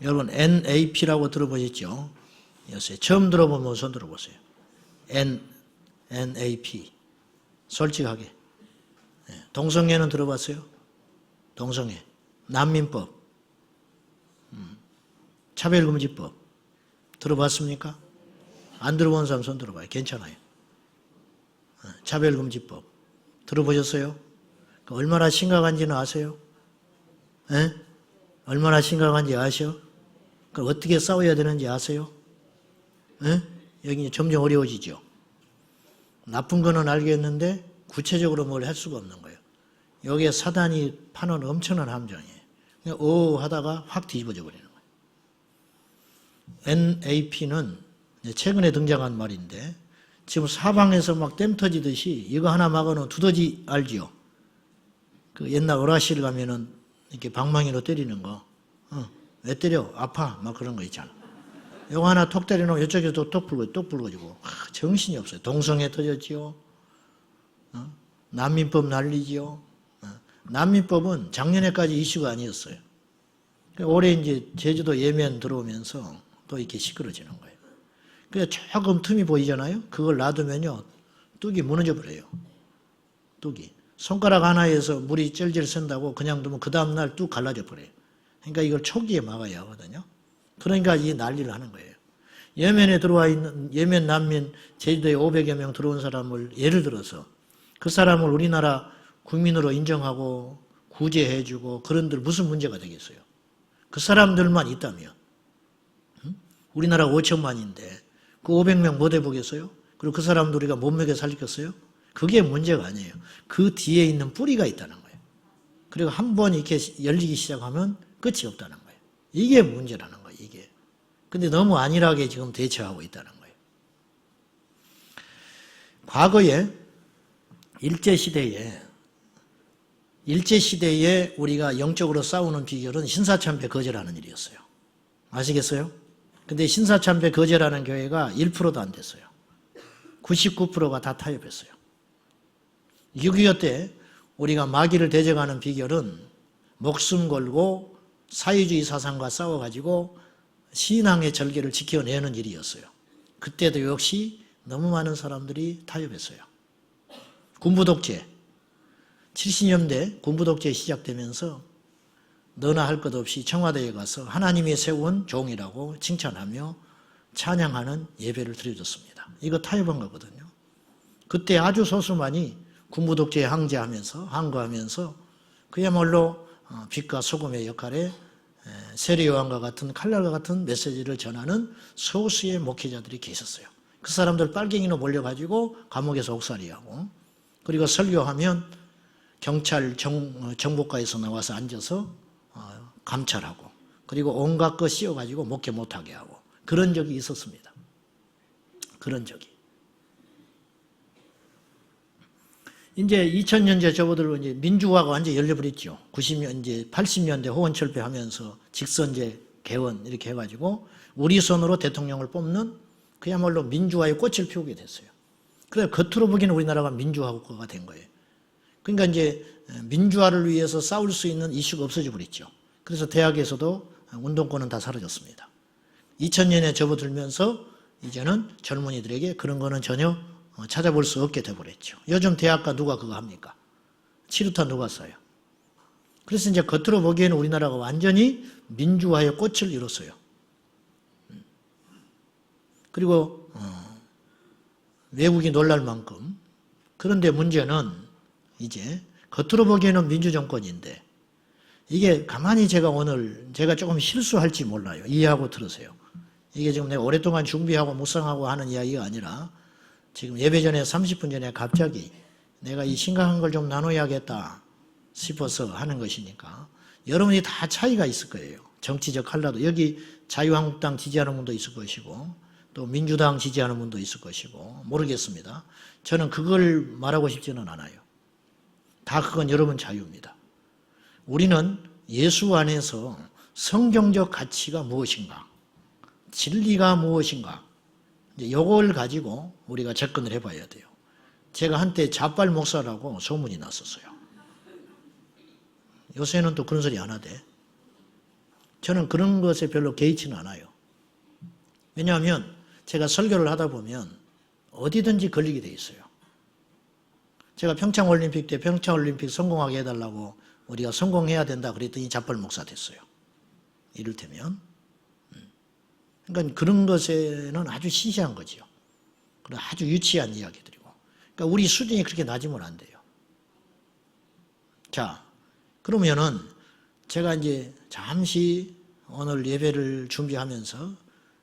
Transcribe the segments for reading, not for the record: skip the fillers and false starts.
여러분 NAP라고 들어보셨죠? 요새 처음 들어보면 손 들어보세요. NAP. 솔직하게. 동성애는 들어봤어요? 동성애. 난민법. 차별금지법. 들어봤습니까? 안 들어본 사람 손 들어봐요. 괜찮아요. 차별금지법. 들어보셨어요? 얼마나 심각한지는 아세요? 에? 얼마나 심각한지 아셔? 그럼 어떻게 싸워야 되는지 아세요? 에? 여기 점점 어려워지죠. 나쁜 거는 알겠는데 구체적으로 뭘 할 수가 없는 거예요. 여기에 사단이 파는 엄청난 함정이에요. 그냥 하다가 확 뒤집어져 버리는 거예요. NAP는 최근에 등장한 말인데 지금 사방에서 막 댐 터지듯이 이거 하나 막아놓은 두더지 알지요? 그 옛날 오락실 가면은 이렇게 방망이로 때리는 거. 왜 때려? 아파. 막 그런 거 있잖아. 이거 하나 톡 때려놓으면 이쪽에서 톡 불거지고. 정신이 없어요. 동성애 터졌지요. 난민법 난리지요. 난민법은 작년에까지 이슈가 아니었어요. 올해 이제 제주도 예멘 들어오면서 또 이렇게 시끄러지는 거예요. 그래서 조금 틈이 보이잖아요. 그걸 놔두면요. 뚝이 무너져 버려요. 뚝이. 손가락 하나에서 물이 찔찔 샌다고 그냥 두면 그 다음날 뚝 갈라져 버려요. 그러니까 이걸 초기에 막아야 하거든요. 그러니까 이 난리를 하는 거예요. 예멘에 들어와 있는 예멘 난민 제주도에 500여 명 들어온 사람을 예를 들어서 그 사람을 우리나라 국민으로 인정하고 구제해주고 그런들 무슨 문제가 되겠어요? 그 사람들만 있다면 우리나라 5천만인데 그 500명 못 해보겠어요? 그리고 그 사람들 우리가 못 먹여 살리겠어요? 그게 문제가 아니에요. 그 뒤에 있는 뿌리가 있다는 거예요. 그리고 한 번 이렇게 열리기 시작하면 끝이 없다는 거예요. 이게 문제라는 거예요. 이게. 근데 너무 안일하게 지금 대처하고 있다는 거예요. 과거에 일제시대에 우리가 영적으로 싸우는 비결은 신사참배 거절하는 일이었어요. 아시겠어요? 근데 신사참배 거절하는 교회가 1%도 안 됐어요. 99%가 다 타협했어요. 6.25 때 우리가 마귀를 대적하는 비결은 목숨 걸고 사회주의 사상과 싸워가지고 신앙의 절개를 지켜내는 일이었어요. 그때도 역시 너무 많은 사람들이 타협했어요. 군부독재, 70년대 군부독재 시작되면서 너나 할 것 없이 청와대에 가서 하나님이 세운 종이라고 칭찬하며 찬양하는 예배를 드려줬습니다. 이거 타협한 거거든요. 그때 아주 소수만이 군부독재에 항거하면서 그야말로 빛과 소금의 역할에 세례요한과 같은 칼날과 같은 메시지를 전하는 소수의 목회자들이 계셨어요. 그 사람들 빨갱이로 몰려가지고 감옥에서 옥살이하고 그리고 설교하면 경찰 정보과에서 나와서 앉아서 감찰하고 그리고 온갖 거 씌워가지고 목회 못하게 하고 그런 적이 있었습니다. 그런 적이. 이제 2000년대 접어들고 이제 민주화가 완전히 열려버렸죠. 90년대, 80년대 호원철폐하면서 직선제 개원 이렇게 해가지고 우리 손으로 대통령을 뽑는 그야말로 민주화의 꽃을 피우게 됐어요. 그래서 겉으로 보기에는 우리나라가 민주화국가가 된 거예요. 그러니까 이제 민주화를 위해서 싸울 수 있는 이슈가 없어져 버렸죠. 그래서 대학에서도 운동권은 다 사라졌습니다. 2000년에 접어들면서 이제는 젊은이들에게 그런 거는 전혀 찾아볼 수 없게 돼버렸죠. 요즘 대학가 누가 그거 합니까? 치루타 누가 써요? 그래서 이제 겉으로 보기에는 우리나라가 완전히 민주화의 꽃을 이뤘어요. 그리고 외국이 놀랄 만큼. 그런데 문제는 이제 겉으로 보기에는 민주정권인데 이게 가만히 제가 조금 실수할지 몰라요. 이해하고 들으세요. 이게 지금 내가 오랫동안 준비하고 묵상하고 하는 이야기가 아니라 지금 예배 전에 30분 전에 갑자기 내가 이 심각한 걸 좀 나눠야겠다 싶어서 하는 것이니까 여러분이 다 차이가 있을 거예요. 정치적 칼라도 여기 자유한국당 지지하는 분도 있을 것이고 또 민주당 지지하는 분도 있을 것이고 모르겠습니다. 저는 그걸 말하고 싶지는 않아요. 다 그건 여러분 자유입니다. 우리는 예수 안에서 성경적 가치가 무엇인가, 진리가 무엇인가, 이걸 가지고 우리가 접근을 해봐야 돼요. 제가 한때 자빨 목사라고 소문이 났었어요. 요새는 또 그런 소리 안 하대. 저는 그런 것에 별로 개의치는 않아요. 왜냐하면 제가 설교를 하다 보면 어디든지 걸리게 돼 있어요. 제가 평창올림픽 때 평창올림픽 성공하게 해달라고 우리가 성공해야 된다 그랬더니 자펄 목사 됐어요. 이를테면. 그러니까 그런 것에는 아주 시시한 거죠. 그리고 아주 유치한 이야기들이고. 그러니까 우리 수준이 그렇게 낮으면 안 돼요. 자, 그러면은 제가 이제 잠시 오늘 예배를 준비하면서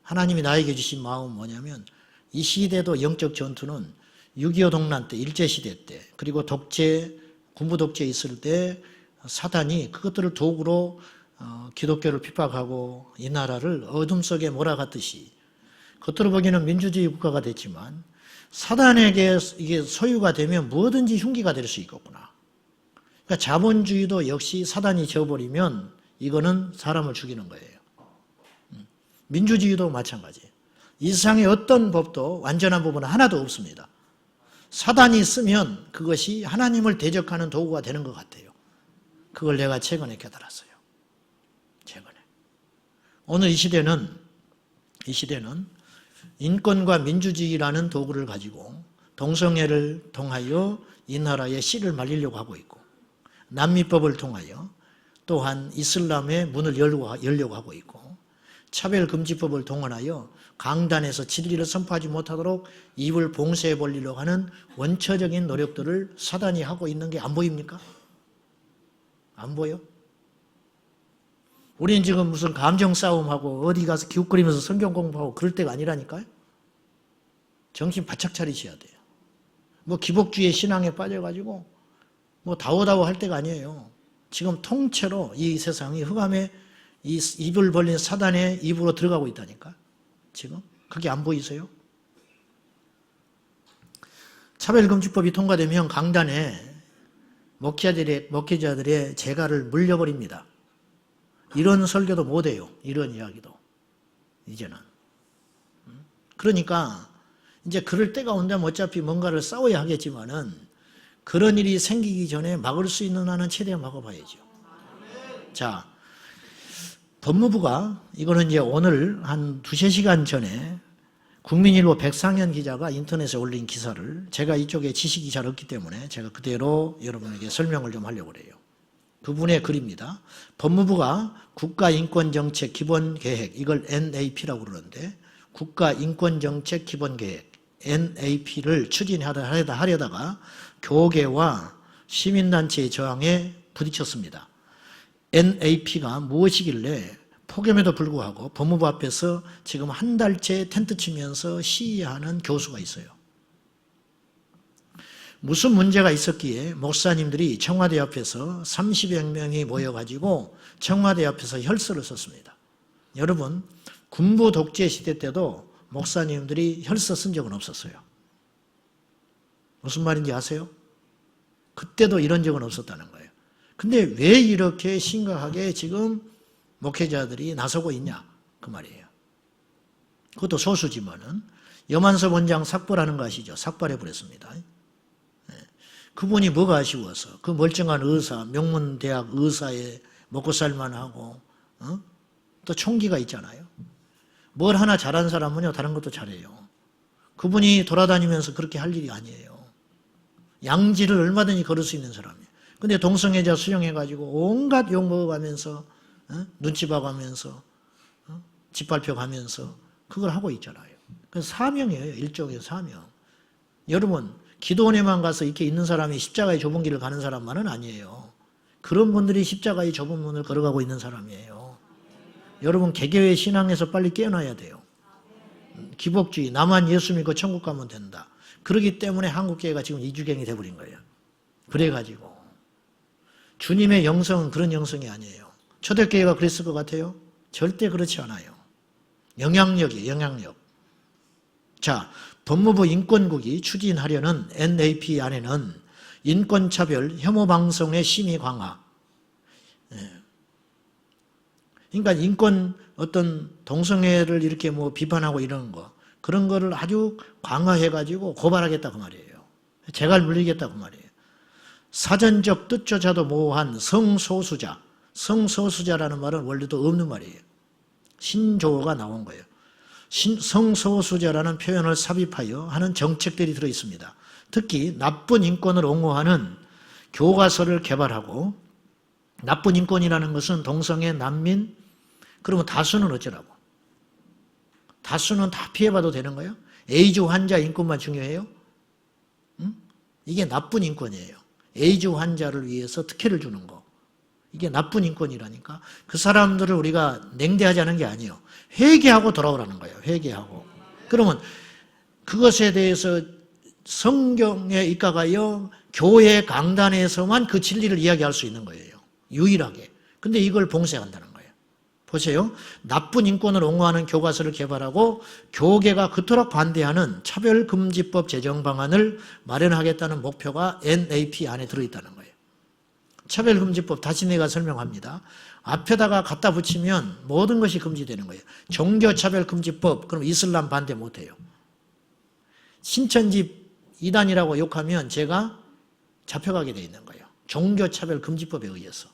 하나님이 나에게 주신 마음은 뭐냐면 이 시대도 영적 전투는 6.25 동란 때, 일제시대 때, 그리고 독재, 군부 독재 있을 때 사단이 그것들을 도구로 기독교를 핍박하고 이 나라를 어둠 속에 몰아갔듯이 겉으로 보기에는 민주주의 국가가 됐지만 사단에게 이게 소유가 되면 뭐든지 흉기가 될 수 있겠구나. 그러니까 자본주의도 역시 사단이 져버리면 이거는 사람을 죽이는 거예요. 민주주의도 마찬가지예요. 이 세상에 어떤 법도 완전한 법은 하나도 없습니다. 사단이 쓰면 그것이 하나님을 대적하는 도구가 되는 것 같아요. 그걸 내가 최근에 깨달았어요. 최근에. 오늘 이 시대는 인권과 민주주의라는 도구를 가지고 동성애를 통하여 이 나라의 씨를 말리려고 하고 있고 난미법을 통하여 또한 이슬람의 문을 열려고 하고 있고 차별금지법을 동원하여 강단에서 진리를 선포하지 못하도록 입을 봉쇄해 버리려고 하는 원초적인 노력들을 사단이 하고 있는 게 안 보입니까? 안 보여? 우리는 지금 무슨 감정 싸움하고 어디 가서 기웃거리면서 성경 공부하고 그럴 때가 아니라니까요. 정신 바짝 차리셔야 돼요. 뭐 기복주의 신앙에 빠져가지고 뭐 다워다워 할 때가 아니에요. 지금 통째로 이 세상이 흑암에 이 입을 벌린 사단의 입으로 들어가고 있다니까. 지금 그게 안 보이세요? 차별금지법이 통과되면 강단에 목회자들의 재갈을 물려버립니다. 이런 설교도 못해요. 이런 이야기도 이제는. 그러니까 이제 그럴 때가 온다면 어차피 뭔가를 싸워야 하겠지만은 그런 일이 생기기 전에 막을 수 있는 한은 최대한 막아봐야죠. 자, 법무부가 이거는 이제 오늘 한 2-3시간 전에 국민일보 백상현 기자가 인터넷에 올린 기사를 제가 이쪽에 지식이 잘 없기 때문에 제가 그대로 여러분에게 설명을 좀 하려고 그래요. 그분의 글입니다. 법무부가 국가인권정책 기본계획, 이걸 NAP라고 그러는데 국가인권정책 기본계획, NAP를 추진하려다가 교계와 시민단체의 저항에 부딪혔습니다. NAP가 무엇이길래 폭염에도 불구하고 법무부 앞에서 지금 한 달째 텐트 치면서 시위하는 교수가 있어요. 무슨 문제가 있었기에 목사님들이 청와대 앞에서 30여 명이 모여가지고 청와대 앞에서 혈서를 썼습니다. 여러분, 군부 독재 시대 때도 목사님들이 혈서 쓴 적은 없었어요. 무슨 말인지 아세요? 그때도 이런 적은 없었다는 거예요. 근데 왜 이렇게 심각하게 지금 목회자들이 나서고 있냐? 그 말이에요. 그것도 소수지만은 염한섭 원장 삭발하는 거 아시죠? 삭발해버렸습니다. 그분이 뭐가 아쉬워서 그 멀쩡한 의사, 명문대학 의사에 먹고 살만하고 또 총기가 있잖아요. 뭘 하나 잘한 사람은요 다른 것도 잘해요. 그분이 돌아다니면서 그렇게 할 일이 아니에요. 양지를 얼마든지 걸을 수 있는 사람이에요. 근데 동성애자 수용해가지고 온갖 욕 먹어가면서 눈치 봐가면서 짓밟혀 가면서 그걸 하고 있잖아요. 그래서 사명이에요. 일종의 사명. 여러분 기도원에만 가서 이렇게 있는 사람이 십자가의 좁은 길을 가는 사람만은 아니에요. 그런 분들이 십자가의 좁은 문을 걸어가고 있는 사람이에요. 여러분 개교의 신앙에서 빨리 깨어나야 돼요. 기복주의, 나만 예수 믿고 천국 가면 된다. 그렇기 때문에 한국교회가 지금 이주경이 돼버린 거예요. 그래가지고 주님의 영성은 그런 영성이 아니에요. 초대교회가 그랬을 것 같아요? 절대 그렇지 않아요. 영향력이에요. 영향력. 자, 법무부 인권국이 추진하려는 NAP 안에는 인권차별, 혐오방송의 심의 강화. 그러니까 인권 어떤 동성애를 이렇게 뭐 비판하고 이러는 거 그런 거를 아주 강화해가지고 고발하겠다 그 말이에요. 재갈 물리겠다 그 말이에요. 사전적 뜻조차도 모호한 성소수자, 성소수자라는 말은 원래도 없는 말이에요. 신조어가 나온 거예요. 성소수자라는 표현을 삽입하여 하는 정책들이 들어있습니다. 특히 나쁜 인권을 옹호하는 교과서를 개발하고, 나쁜 인권이라는 것은 동성애, 난민, 그러면 다수는 어쩌라고? 다수는 다 피해봐도 되는 거예요? 에이즈 환자 인권만 중요해요? 응? 이게 나쁜 인권이에요. 에이즈 환자를 위해서 특혜를 주는 거. 이게 나쁜 인권이라니까. 그 사람들을 우리가 냉대하자는 게 아니에요. 회개하고 돌아오라는 거예요. 회개하고. 그러면 그것에 대해서 성경에 입각하여 교회 강단에서만 그 진리를 이야기할 수 있는 거예요. 유일하게. 근데 이걸 봉쇄한다는 거예요. 보세요. 나쁜 인권을 옹호하는 교과서를 개발하고 교계가 그토록 반대하는 차별금지법 제정 방안을 마련하겠다는 목표가 NAP 안에 들어있다는 거예요. 차별금지법 다시 내가 설명합니다. 앞에다가 갖다 붙이면 모든 것이 금지되는 거예요. 종교차별금지법, 그럼 이슬람 반대 못해요. 신천지 이단이라고 욕하면 제가 잡혀가게 돼 있는 거예요. 종교차별금지법에 의해서.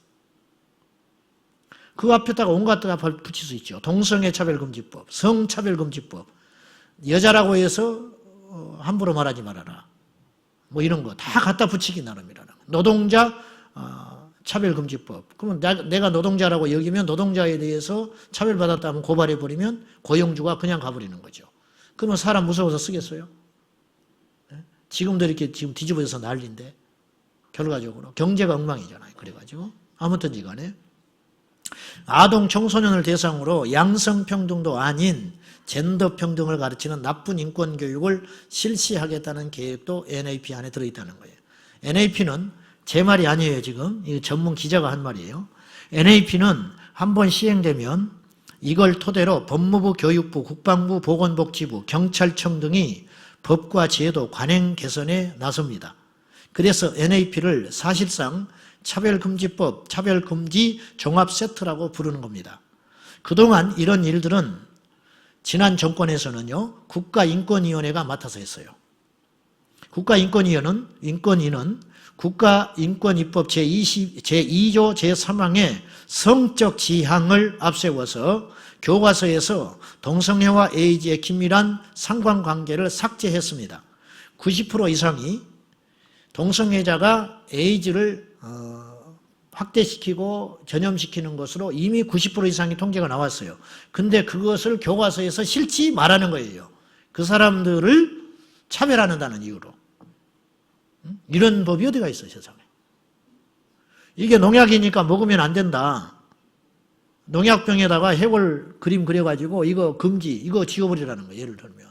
그 앞에다가 온갖 다 붙일 수 있죠. 동성애 차별금지법, 성차별금지법, 여자라고 해서 함부로 말하지 말아라. 뭐 이런 거 다 갖다 붙이기 나름이라는 거예요. 노동자 차별금지법. 그러면 내가 노동자라고 여기면 노동자에 대해서 차별받았다면 고발해버리면 고용주가 그냥 가버리는 거죠. 그러면 사람 무서워서 쓰겠어요? 지금도 이렇게 지금 뒤집어져서 난리인데 결과적으로 경제가 엉망이잖아요. 그래가지고 아무튼지 간에 아동 청소년을 대상으로 양성평등도 아닌 젠더평등을 가르치는 나쁜 인권교육을 실시하겠다는 계획도 NAP 안에 들어있다는 거예요. NAP는 제 말이 아니에요. 지금 이 전문 기자가 한 말이에요. NAP는 한번 시행되면 이걸 토대로 법무부, 교육부, 국방부, 보건복지부, 경찰청 등이 법과 제도, 관행 개선에 나섭니다. 그래서 NAP를 사실상 차별금지법, 차별금지 종합세트라고 부르는 겁니다. 그동안 이런 일들은 지난 정권에서는요, 국가인권위원회가 맡아서 했어요. 인권위는 국가인권입법 제2조 제3항의 성적 지향을 앞세워서 교과서에서 동성애와 에이즈의 긴밀한 상관관계를 삭제했습니다. 90% 이상이 동성애자가 에이즈를 확대시키고 전염시키는 것으로 이미 90% 이상의 통계가 나왔어요. 근데 그것을 교과서에서 실지 말하는 거예요. 그 사람들을 차별한다는 이유로. 이런 법이 어디가 있어요, 세상에. 이게 농약이니까 먹으면 안 된다. 농약병에다가 해골 그림 그려가지고 이거 금지, 이거 지워버리라는 거예요, 예를 들면.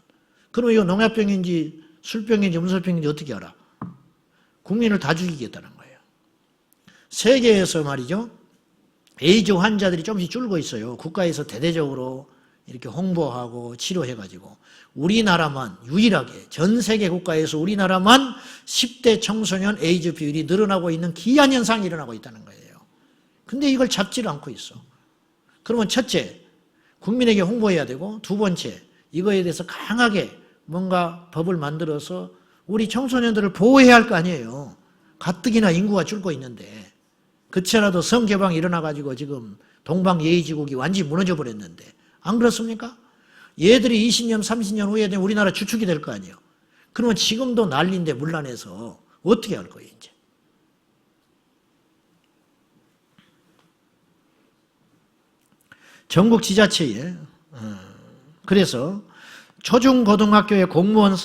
그럼 이거 농약병인지 술병인지 음설병인지 어떻게 알아? 국민을 다 죽이겠다는 거예요. 세계에서 말이죠, 에이즈 환자들이 조금씩 줄고 있어요. 국가에서 대대적으로 이렇게 홍보하고 치료해가지고. 우리나라만 유일하게 전 세계 국가에서 우리나라만 10대 청소년 에이즈 비율이 늘어나고 있는 기이한 현상이 일어나고 있다는 거예요. 근데 이걸 잡지를 않고 있어. 그러면 첫째, 국민에게 홍보해야 되고, 두 번째, 이거에 대해서 강하게 뭔가 법을 만들어서 우리 청소년들을 보호해야 할 거 아니에요. 가뜩이나 인구가 줄고 있는데. 그렇지 않아도 성개방이 일어나가지고 지금 동방예의지국이 완전히 무너져 버렸는데. 안 그렇습니까? 얘들이 20년, 30년 후에 되면 우리나라 주축이 될 거 아니에요. 그러면 지금도 난리인데 문란해서 어떻게 할 거예요, 이제. 전국 지자체에 그래서 초중고등학교의 공무원,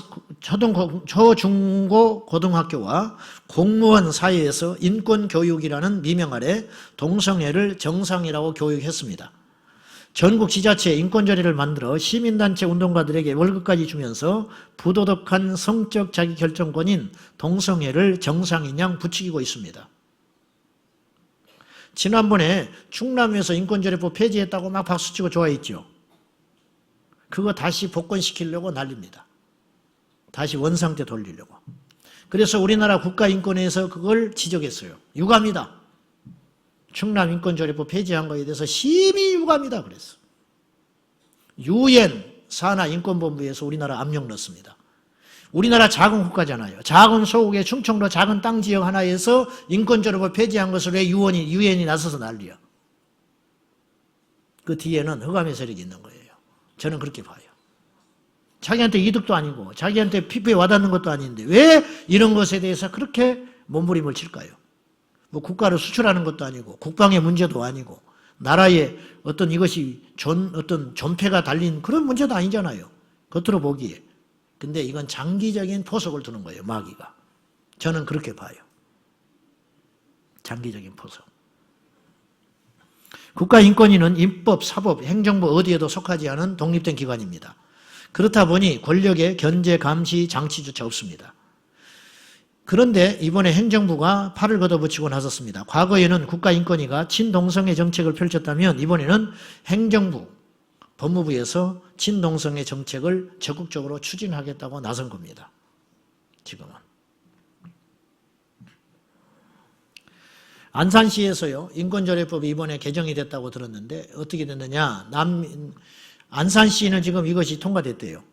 초중고 고등학교와 공무원 사이에서 인권교육이라는 미명 아래 동성애를 정상이라고 교육했습니다. 전국 지자체에 인권조례를 만들어 시민단체 운동가들에게 월급까지 주면서 부도덕한 성적 자기결정권인 동성애를 정상인 양 부추기고 있습니다. 지난번에 충남에서 인권조례법 폐지했다고 막 박수치고 좋아했죠. 그거 다시 복권시키려고 난립니다. 다시 원상태 돌리려고. 그래서 우리나라 국가인권위에서 그걸 지적했어요. 유감이다. 충남 인권조례법 폐지한 거에 대해서 심히 유감이다 그랬어. UN 산하인권본부에서 우리나라 압력 넣습니다. 우리나라 작은 국가잖아요. 작은 소국의 충청도 작은 땅 지역 하나에서 인권조례법 폐지한 것을 왜 유엔이 나서서 난리야. 그 뒤에는 흑암의 세력이 있는 거예요. 저는 그렇게 봐요. 자기한테 이득도 아니고 자기한테 피부에 와닿는 것도 아닌데 왜 이런 것에 대해서 그렇게 몸부림을 칠까요? 뭐 국가를 수출하는 것도 아니고 국방의 문제도 아니고 나라의 어떤 이것이 어떤 존폐가 달린 그런 문제도 아니잖아요. 겉으로 보기에. 근데 이건 장기적인 포석을 두는 거예요. 마귀가. 저는 그렇게 봐요. 장기적인 포석. 국가인권위는 입법, 사법, 행정부 어디에도 속하지 않은 독립된 기관입니다. 그렇다 보니 권력의 견제, 감시, 장치조차 없습니다. 그런데 이번에 행정부가 팔을 걷어붙이고 나섰습니다. 과거에는 국가인권위가 친동성애 정책을 펼쳤다면 이번에는 행정부, 법무부에서 친동성애 정책을 적극적으로 추진하겠다고 나선 겁니다. 지금은. 안산시에서요, 인권조례법이 이번에 개정이 됐다고 들었는데 어떻게 됐느냐. 안산시는 지금 이것이 통과됐대요.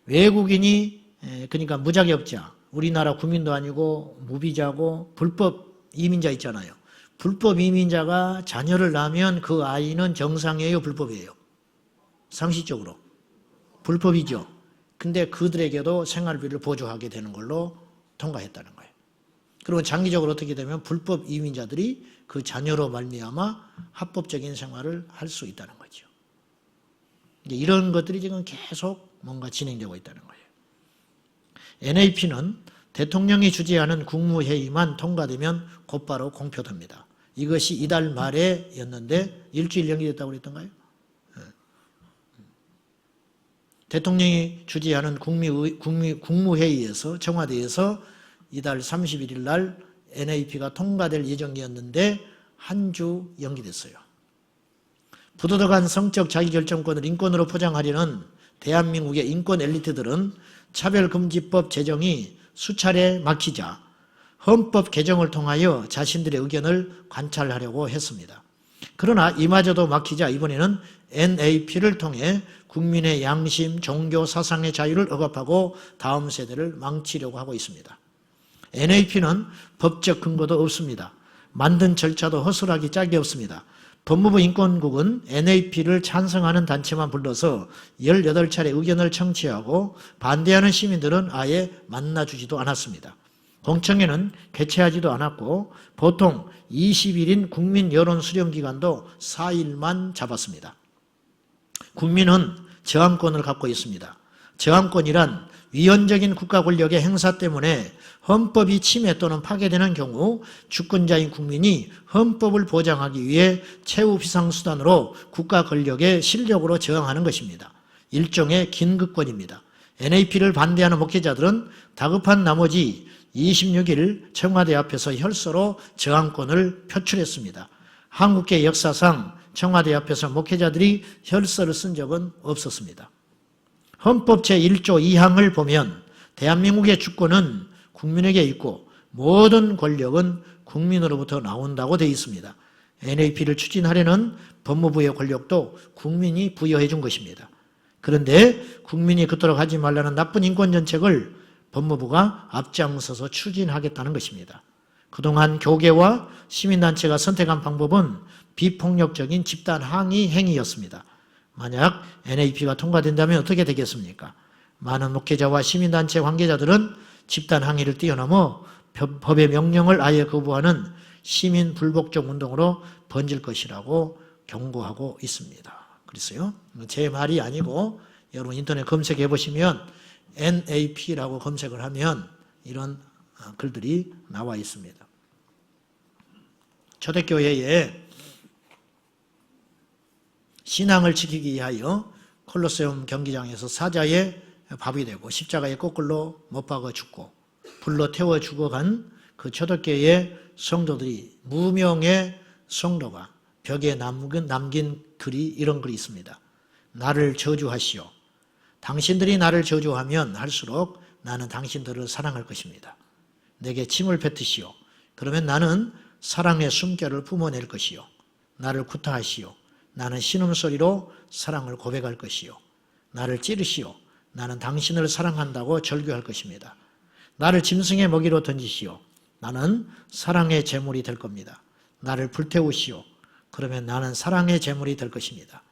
외국인이, 그러니까 무자격자, 우리나라 국민도 아니고 무비자고 불법 이민자 있잖아요. 불법 이민자가 자녀를 낳으면 그 아이는 정상이에요, 불법이에요? 상식적으로. 불법이죠. 근데 그들에게도 생활비를 보조하게 되는 걸로 통과했다는 거예요. 그리고 장기적으로 어떻게 되면 불법 이민자들이 그 자녀로 말미암아 합법적인 생활을 할 수 있다는 거죠. 이런 것들이 지금 계속 뭔가 진행되고 있다는 거예요. NAP는 대통령이 주재하는 국무회의만 통과되면 곧바로 공표됩니다. 이것이 이달 말에였는데 일주일 연기됐다고 그랬던가요? 대통령이 주재하는 국무회의에서 청와대에서 이달 31일 날 NAP가 통과될 예정이었는데 한 주 연기됐어요. 부도덕한 성적 자기결정권을 인권으로 포장하려는 대한민국의 인권 엘리트들은 차별금지법 제정이 수차례 막히자 헌법 개정을 통하여 자신들의 의견을 관찰하려고 했습니다. 그러나 이마저도 막히자 이번에는 NAP를 통해 국민의 양심, 종교, 사상의 자유를 억압하고 다음 세대를 망치려고 하고 있습니다. NAP는 법적 근거도 없습니다. 만든 절차도 허술하기 짝이 없습니다. 법무부 인권국은 NAP를 찬성하는 단체만 불러서 18차례 의견을 청취하고 반대하는 시민들은 아예 만나주지도 않았습니다. 공청회는 개최하지도 않았고 보통 20일인 국민 여론 수렴 기간도 4일만 잡았습니다. 국민은 저항권을 갖고 있습니다. 저항권이란 위헌적인 국가 권력의 행사 때문에 헌법이 침해 또는 파괴되는 경우 주권자인 국민이 헌법을 보장하기 위해 최후 비상수단으로 국가 권력의 실력으로 저항하는 것입니다. 일종의 긴급권입니다. NAP를 반대하는 목회자들은 다급한 나머지 26일 청와대 앞에서 혈서로 저항권을 표출했습니다. 한국계 역사상 청와대 앞에서 목회자들이 혈서를 쓴 적은 없었습니다. 헌법 제1조 2항을 보면 대한민국의 주권은 국민에게 있고 모든 권력은 국민으로부터 나온다고 되어 있습니다. NAP를 추진하려는 법무부의 권력도 국민이 부여해 준 것입니다. 그런데 국민이 그토록 하지 말라는 나쁜 인권정책을 법무부가 앞장서서 추진하겠다는 것입니다. 그동안 교계와 시민단체가 선택한 방법은 비폭력적인 집단 항의 행위였습니다. 만약 NAP가 통과된다면 어떻게 되겠습니까? 많은 목회자와 시민단체 관계자들은 집단 항의를 뛰어넘어 법의 명령을 아예 거부하는 시민 불복종 운동으로 번질 것이라고 경고하고 있습니다. 그랬어요. 제 말이 아니고 여러분 인터넷 검색해 보시면 NAP라고 검색을 하면 이런 글들이 나와 있습니다. 초대교회에 신앙을 지키기 위하여 콜로세움 경기장에서 사자의 밥이 되고 십자가에 거꾸로 못 박아 죽고 불로 태워 죽어간 그 초대교회의 성도들이 무명의 성도가 벽에 남긴 글이 이런 글이 있습니다. 나를 저주하시오. 당신들이 나를 저주하면 할수록 나는 당신들을 사랑할 것입니다. 내게 침을 뱉으시오. 그러면 나는 사랑의 숨결을 뿜어낼 것이요. 나를 구타하시오. 나는 신음소리로 사랑을 고백할 것이요. 나를 찌르시오. 나는 당신을 사랑한다고 절규할 것입니다. 나를 짐승의 먹이로 던지시오. 나는 사랑의 제물이 될 겁니다. 나를 불태우시오. 그러면 나는 사랑의 제물이 될 것입니다.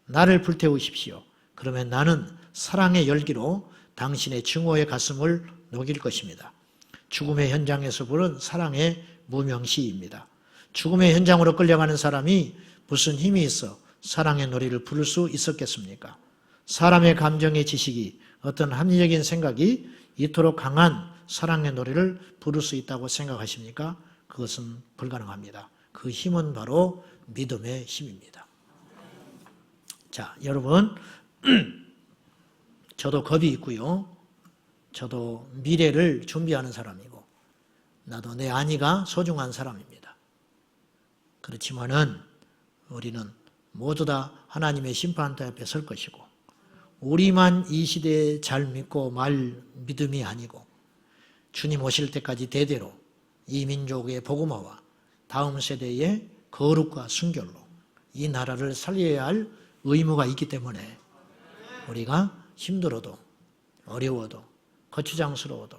나를 불태우십시오. 그러면 나는 사랑의 열기로 당신의 증오의 가슴을 녹일 것입니다. 죽음의 현장에서 부른 사랑의 무명시입니다. 죽음의 현장으로 끌려가는 사람이 무슨 힘이 있어 사랑의 노래를 부를 수 있었겠습니까? 사람의 감정의 지식이, 어떤 합리적인 생각이 이토록 강한 사랑의 노래를 부를 수 있다고 생각하십니까? 그것은 불가능합니다. 그 힘은 바로 믿음의 힘입니다. 자, 여러분, 저도 겁이 있고요. 저도 미래를 준비하는 사람이고, 나도 내 안위가 소중한 사람입니다. 그렇지만은 우리는 모두 다 하나님의 심판대 앞에 설 것이고, 우리만 이 시대에 잘 믿고 말 믿음이 아니고 주님 오실 때까지 대대로 이 민족의 복음화와 다음 세대의 거룩과 순결로 이 나라를 살려야 할 의무가 있기 때문에 우리가 힘들어도 어려워도 거추장스러워도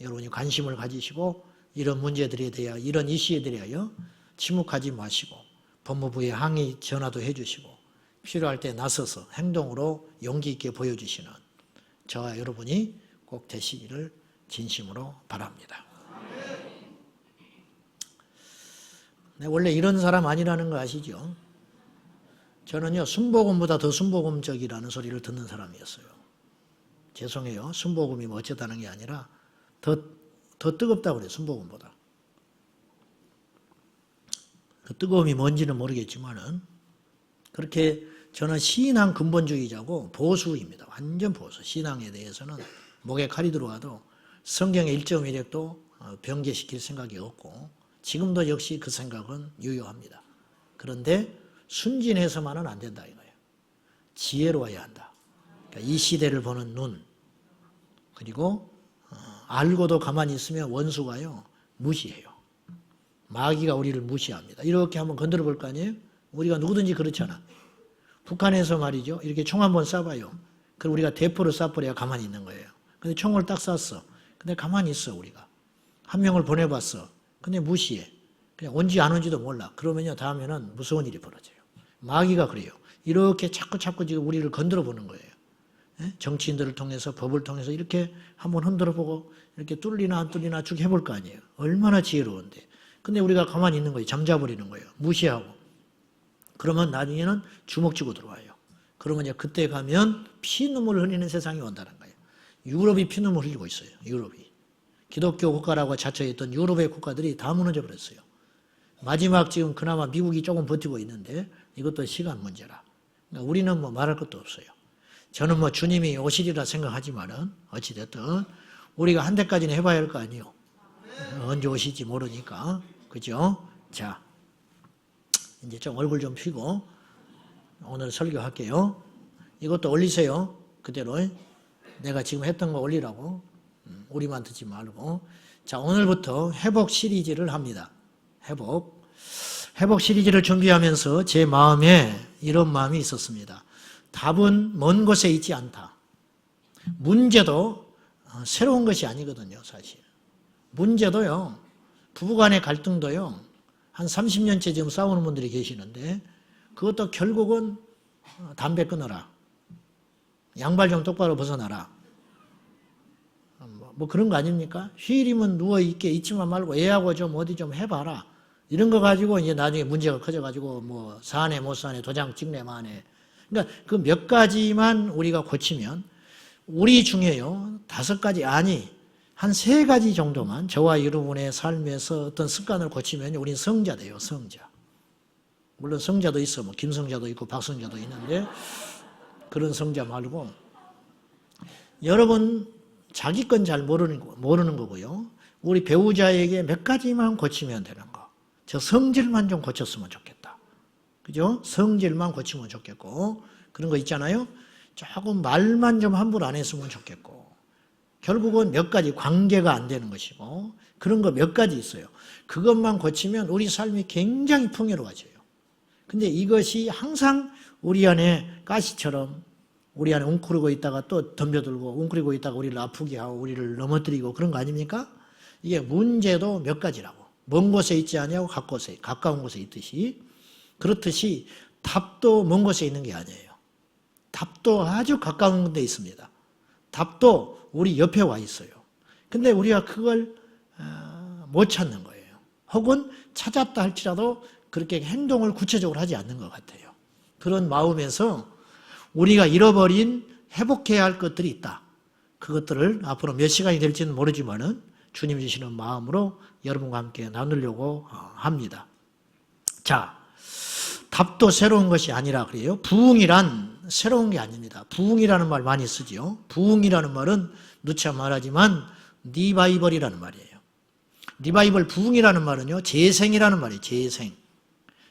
여러분이 관심을 가지시고 이런 문제들에 대하여, 이런 이슈에 대하여 침묵하지 마시고 법무부에 항의 전화도 해주시고 필요할 때 나서서 행동으로 용기 있게 보여주시는 저와 여러분이 꼭 되시기를 진심으로 바랍니다. 네, 원래 이런 사람 아니라는 거 아시죠? 저는요, 순복음보다 더 순복음적이라는 소리를 듣는 사람이었어요. 죄송해요. 순복음이 뭐 어쩌다는 게 아니라 더 뜨겁다고 그래요. 순복음보다. 그 뜨거움이 뭔지는 모르겠지만은 그렇게 저는 신앙 근본주의자고 보수입니다. 완전 보수. 신앙에 대해서는 목에 칼이 들어와도 성경의 1.1핵도 변개시킬 생각이 없고 지금도 역시 그 생각은 유효합니다. 그런데 순진해서만은 안 된다 이거예요. 지혜로워야 한다. 그러니까 이 시대를 보는 눈, 그리고 알고도 가만히 있으면 원수가요 무시해요. 마귀가 우리를 무시합니다. 이렇게 한번 건드려 볼 거 아니에요? 우리가 누구든지 그렇잖아. 북한에서 말이죠. 이렇게 총 한번 쏴봐요. 그럼 우리가 대포를 쏴버려야 가만히 있는 거예요. 근데 총을 딱 쐈어. 근데 가만히 있어 우리가. 한 명을 보내봤어. 근데 무시해. 그냥 온지 안 온지도 몰라. 그러면요 다음에는 무서운 일이 벌어져요. 마귀가 그래요. 이렇게 자꾸 지금 우리를 건드려 보는 거예요. 정치인들을 통해서 법을 통해서 이렇게 한번 흔들어 보고 이렇게 뚫리나 안 뚫리나 쭉 해볼 거 아니에요. 얼마나 지혜로운데. 근데 우리가 가만히 있는 거예요. 잠자버리는 거예요. 무시하고. 그러면 나중에는 주먹 쥐고 들어와요. 그러면 이제 그때 가면 피눈물을 흘리는 세상이 온다는 거예요. 유럽이 피눈물 흘리고 있어요. 유럽이. 기독교 국가라고 자처했던 유럽의 국가들이 다 무너져 버렸어요. 마지막 지금 그나마 미국이 조금 버티고 있는데 이것도 시간 문제라. 그러니까 우리는 뭐 말할 것도 없어요. 저는 뭐 주님이 오시리라 생각하지만은 어찌됐든 우리가 한 대까지는 해봐야 할 거 아니에요. 언제 오실지 모르니까. 그죠? 자, 이제 좀 얼굴 좀 피고 오늘 설교할게요. 이것도 올리세요. 그대로. 내가 지금 했던 거 올리라고. 우리만 듣지 말고. 자, 오늘부터 회복 시리즈를 합니다. 회복 시리즈를 준비하면서 제 마음에 이런 마음이 있었습니다. 답은 먼 곳에 있지 않다. 문제도 새로운 것이 아니거든요, 사실. 문제도요, 부부간의 갈등도요, 한 30년째 지금 싸우는 분들이 계시는데, 그것도 결국은 담배 끊어라. 양발 좀 똑바로 벗어나라. 뭐 그런 거 아닙니까? 휴일이면 누워있게 있지만 말고 애하고 좀 어디 좀 해봐라. 이런 거 가지고 이제 나중에 문제가 커져가지고 뭐 사네 못 사네 도장 찍네 마네. 그러니까 그 몇 가지만 우리가 고치면 우리 중에요 5가지 아니 한 3가지 정도만 저와 여러분의 삶에서 어떤 습관을 고치면 우리는 성자 돼요. 성자. 물론 성자도 있어. 뭐 김성자도 있고 박성자도 있는데 그런 성자 말고 여러분 자기 건 잘 모르는 거고요. 우리 배우자에게 몇 가지만 고치면 되는 거. 저 성질만 좀 고쳤으면 좋겠다. 그죠? 성질만 고치면 좋겠고 그런 거 있잖아요. 조금 말만 좀 함부로 안 했으면 좋겠고 결국은 몇 가지 관계가 안 되는 것이고 그런 거 몇 가지 있어요. 그것만 고치면 우리 삶이 굉장히 풍요로워져요. 근데 이것이 항상 우리 안에 가시처럼 우리 안에 웅크리고 있다가 또 덤벼들고 웅크리고 있다가 우리를 아프게 하고 우리를 넘어뜨리고 그런 거 아닙니까? 이게 문제도 몇 가지라고. 먼 곳에 있지 않냐고 가까운 곳에 있듯이 그렇듯이 답도 먼 곳에 있는 게 아니에요. 답도 아주 가까운 데 있습니다. 답도 우리 옆에 와 있어요. 근데 우리가 그걸 못 찾는 거예요. 혹은 찾았다 할지라도 그렇게 행동을 구체적으로 하지 않는 것 같아요. 그런 마음에서 우리가 잃어버린 회복해야 할 것들이 있다. 그것들을 앞으로 몇 시간이 될지는 모르지만은 주님 주시는 마음으로 여러분과 함께 나누려고 합니다. 자, 답도 새로운 것이 아니라 그래요. 부흥이란 새로운 게 아닙니다. 부흥이라는 말 많이 쓰죠. 부흥이라는 말은 누차 말하지만 리바이벌이라는 말이에요. 리바이벌, 부흥이라는 말은요, 재생이라는 말이에요. 재생.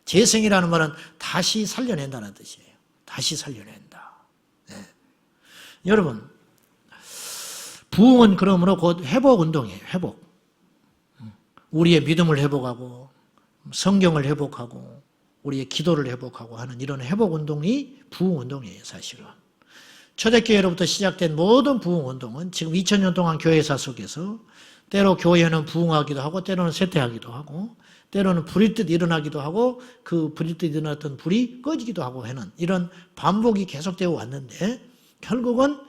재생이라는 말은 다시 살려낸다는 뜻이에요. 다시 살려낸다. 네. 여러분, 부흥은 그러므로 곧 회복 운동이에요. 회복. 우리의 믿음을 회복하고 성경을 회복하고 우리의 기도를 회복하고 하는 이런 회복 운동이 부흥 운동이에요. 사실은. 초대교회로부터 시작된 모든 부흥 운동은 지금 2000년 동안 교회사 속에서 때로 교회는 부흥하기도 하고 때로는 쇠퇴하기도 하고 때로는 불일 듯 일어나기도 하고 그 불일 듯 일어났던 불이 꺼지기도 하고 하는 이런 반복이 계속되어 왔는데 결국은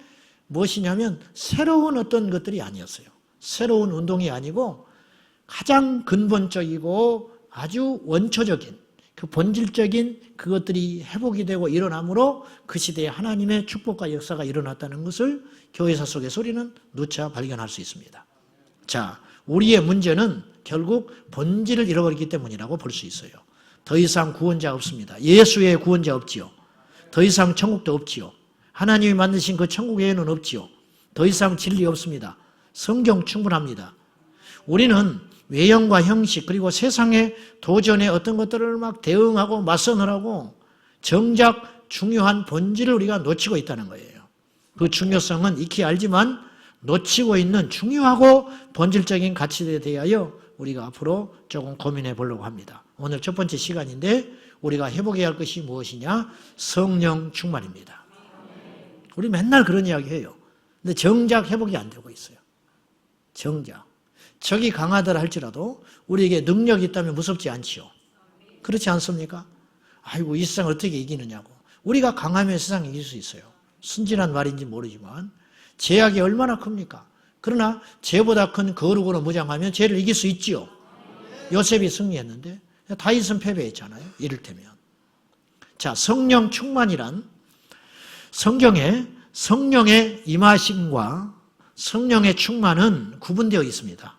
무엇이냐면 새로운 어떤 것들이 아니었어요. 새로운 운동이 아니고 가장 근본적이고 아주 원초적인 그 본질적인 그것들이 회복이 되고 일어남으로 그 시대에 하나님의 축복과 역사가 일어났다는 것을 교회사 속에서 우리는 누차 발견할 수 있습니다. 자, 우리의 문제는 결국 본질을 잃어버리기 때문이라고 볼 수 있어요. 더 이상 구원자 없습니다. 예수 외에 구원자 없지요. 더 이상 천국도 없지요. 하나님이 만드신 그 천국 외에는 없지요. 더 이상 진리 없습니다. 성경 충분합니다. 우리는 외형과 형식 그리고 세상의 도전에 어떤 것들을 막 대응하고 맞서느라고 정작 중요한 본질을 우리가 놓치고 있다는 거예요. 그 중요성은 익히 알지만 놓치고 있는 중요하고 본질적인 가치에 대하여 우리가 앞으로 조금 고민해 보려고 합니다. 오늘 첫 번째 시간인데 우리가 회복해야 할 것이 무엇이냐? 성령 충만입니다. 우리 맨날 그런 이야기 해요. 근데 정작 회복이 안 되고 있어요. 정작. 적이 강하더라 할지라도 우리에게 능력이 있다면 무섭지 않지요. 그렇지 않습니까? 아이고 이 세상을 어떻게 이기느냐고. 우리가 강하면 세상을 이길 수 있어요. 순진한 말인지 모르지만 죄악이 얼마나 큽니까? 그러나 죄보다 큰 거룩으로 무장하면 죄를 이길 수 있지요. 요셉이 승리했는데 다윗은 패배했잖아요. 이를테면. 자, 성령 충만이란 성경에 성령의 임하심과 성령의 충만은 구분되어 있습니다.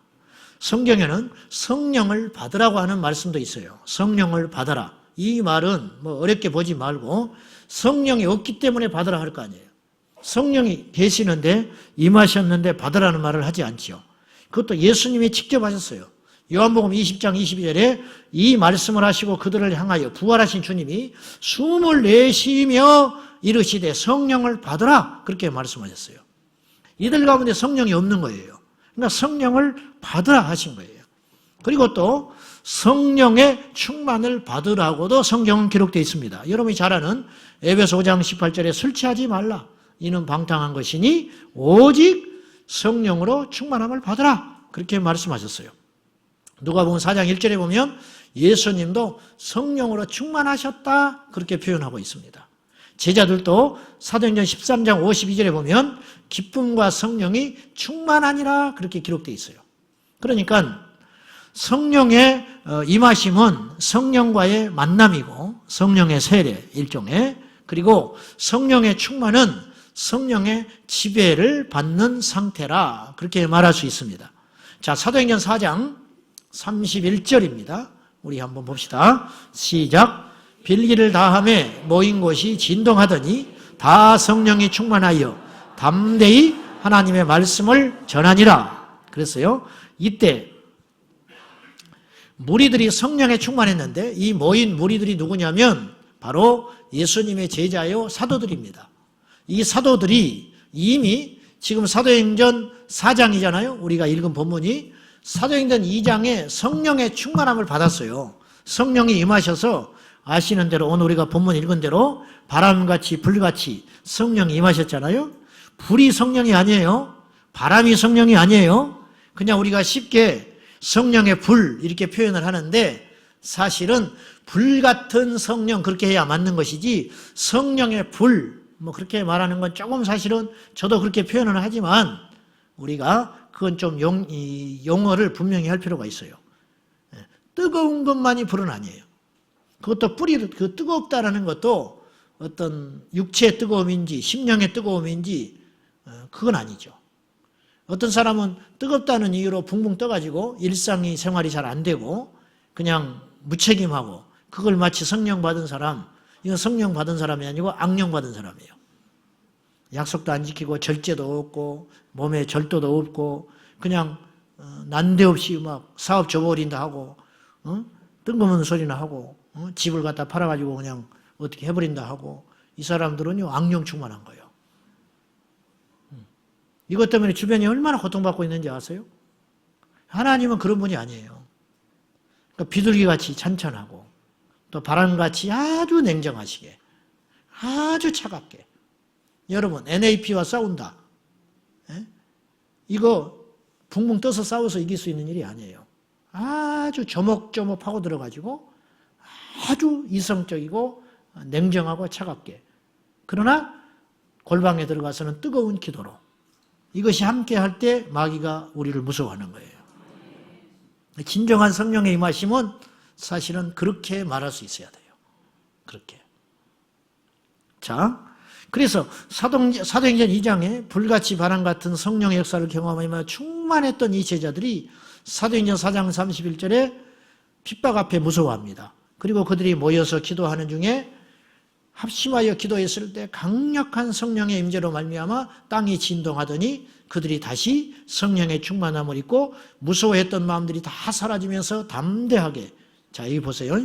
성경에는 성령을 받으라고 하는 말씀도 있어요. 성령을 받아라. 이 말은 뭐 어렵게 보지 말고 성령이 없기 때문에 받으라 할 거 아니에요. 성령이 계시는데 임하셨는데 받으라는 말을 하지 않지요. 그것도 예수님이 직접 하셨어요. 요한복음 20장 22절에 이 말씀을 하시고 그들을 향하여 부활하신 주님이 숨을 내쉬며 이르시되 성령을 받으라 그렇게 말씀하셨어요. 이들 가운데 성령이 없는 거예요. 그러니까 성령을 받으라 하신 거예요. 그리고 또 성령의 충만을 받으라고도 성경은 기록되어 있습니다. 여러분이 잘 아는 에베소 5장 18절에 술 취하지 말라. 이는 방탕한 것이니 오직 성령으로 충만함을 받으라. 그렇게 말씀하셨어요. 누가복음 4장 1절에 보면 예수님도 성령으로 충만하셨다. 그렇게 표현하고 있습니다. 제자들도 사도행전 13장 52절에 보면 기쁨과 성령이 충만하니라 그렇게 기록되어 있어요. 그러니까 성령의 임하심은 성령과의 만남이고 성령의 세례 일종의 그리고 성령의 충만은 성령의 지배를 받는 상태라 그렇게 말할 수 있습니다. 자, 사도행전 4장 31절입니다. 우리 한번 봅시다. 시작. 빌기를 다하며 모인 곳이 진동하더니 다 성령이 충만하여 담대히 하나님의 말씀을 전하니라. 그랬어요. 이때 무리들이 성령에 충만했는데 이 모인 무리들이 누구냐면 바로 예수님의 제자요 사도들입니다. 이 사도들이 이미 지금 사도행전 4장이잖아요. 우리가 읽은 본문이 사도행전 2장에 성령의 충만함을 받았어요. 성령이 임하셔서 아시는 대로 오늘 우리가 본문 읽은 대로 바람같이 불같이 성령이 임하셨잖아요. 불이 성령이 아니에요. 바람이 성령이 아니에요. 그냥 우리가 쉽게 성령의 불 이렇게 표현을 하는데 사실은 불 같은 성령 그렇게 해야 맞는 것이지 성령의 불 뭐 그렇게 말하는 건 조금 사실은 저도 그렇게 표현을 하지만 우리가 그건 좀 용어를 분명히 할 필요가 있어요. 뜨거운 것만이 불은 아니에요. 그것도 그 뜨겁다라는 것도 어떤 육체의 뜨거움인지 심령의 뜨거움인지 그건 아니죠. 어떤 사람은 뜨겁다는 이유로 붕붕 떠가지고 일상이 생활이 잘 안 되고 그냥 무책임하고 그걸 마치 성령 받은 사람, 이건 성령 받은 사람이 아니고 악령 받은 사람이에요. 약속도 안 지키고 절제도 없고 몸에 절도도 없고 그냥 난데없이 막 사업 접어버린다 하고 뜬금없는 소리나 하고 집을 갖다 팔아가지고 그냥 어떻게 해버린다 하고 이 사람들은요 악령 충만한 거예요. 이것 때문에 주변이 얼마나 고통받고 있는지 아세요? 하나님은 그런 분이 아니에요. 그러니까 비둘기같이 찬찬하고 또 바람같이 아주 냉정하시게 아주 차갑게 여러분 NAP와 싸운다. 이거 붕붕 떠서 싸워서 이길 수 있는 일이 아니에요. 아주 조목조목 파고 들어가지고 아주 이성적이고 냉정하고 차갑게 그러나 골방에 들어가서는 뜨거운 기도로 이것이 함께 할 때 마귀가 우리를 무서워하는 거예요. 진정한 성령의 임하심은 사실은 그렇게 말할 수 있어야 돼요. 그렇게. 자, 그래서 사도행전 2장에 불같이 바람 같은 성령의 역사를 경험하며 충만했던 이 제자들이 사도행전 4장 31절에 핍박 앞에 무서워합니다. 그리고 그들이 모여서 기도하는 중에 합심하여 기도했을 때 강력한 성령의 임재로 말미암아 땅이 진동하더니 그들이 다시 성령의 충만함을 입고 무서워했던 마음들이 다 사라지면서 담대하게 자 여기 보세요.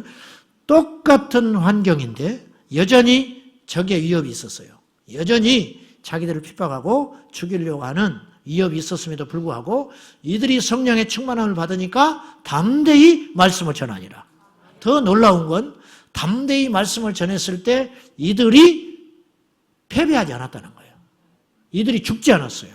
똑같은 환경인데 여전히 적의 위협이 있었어요. 여전히 자기들을 핍박하고 죽이려고 하는 위협이 있었음에도 불구하고 이들이 성령의 충만함을 받으니까 담대히 말씀을 전하니라. 더 놀라운 건 담대히 말씀을 전했을 때 이들이 패배하지 않았다는 거예요. 이들이 죽지 않았어요.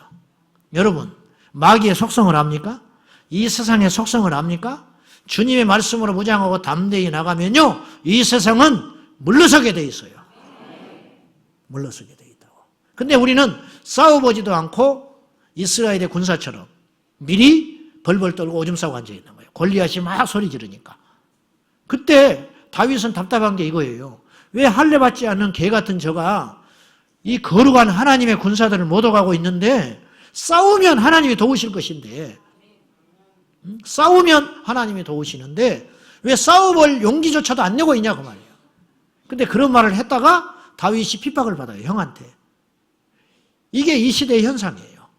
여러분, 마귀의 속성을 압니까? 이 세상의 속성을 압니까? 주님의 말씀으로 무장하고 담대히 나가면요, 이 세상은 물러서게 돼 있어요. 물러서게 돼 있다고. 근데 우리는 싸워보지도 않고 이스라엘의 군사처럼 미리 벌벌 떨고 오줌 싸고 앉아 있는 거예요. 골리앗이 막 소리 지르니까. 그때 다윗은 답답한 게 이거예요. 왜 할례 받지 않는 개 같은 저가 이 거룩한 하나님의 군사들을 못 오가고 있는데 싸우면 하나님이 도우실 것인데 싸우면 하나님이 도우시는데 왜 싸워볼 용기조차도 안 내고 있냐 그 말이에요. 근데 그런 말을 했다가 다윗이 핍박을 받아요. 형한테. 이게 이 시대의 현상이에요.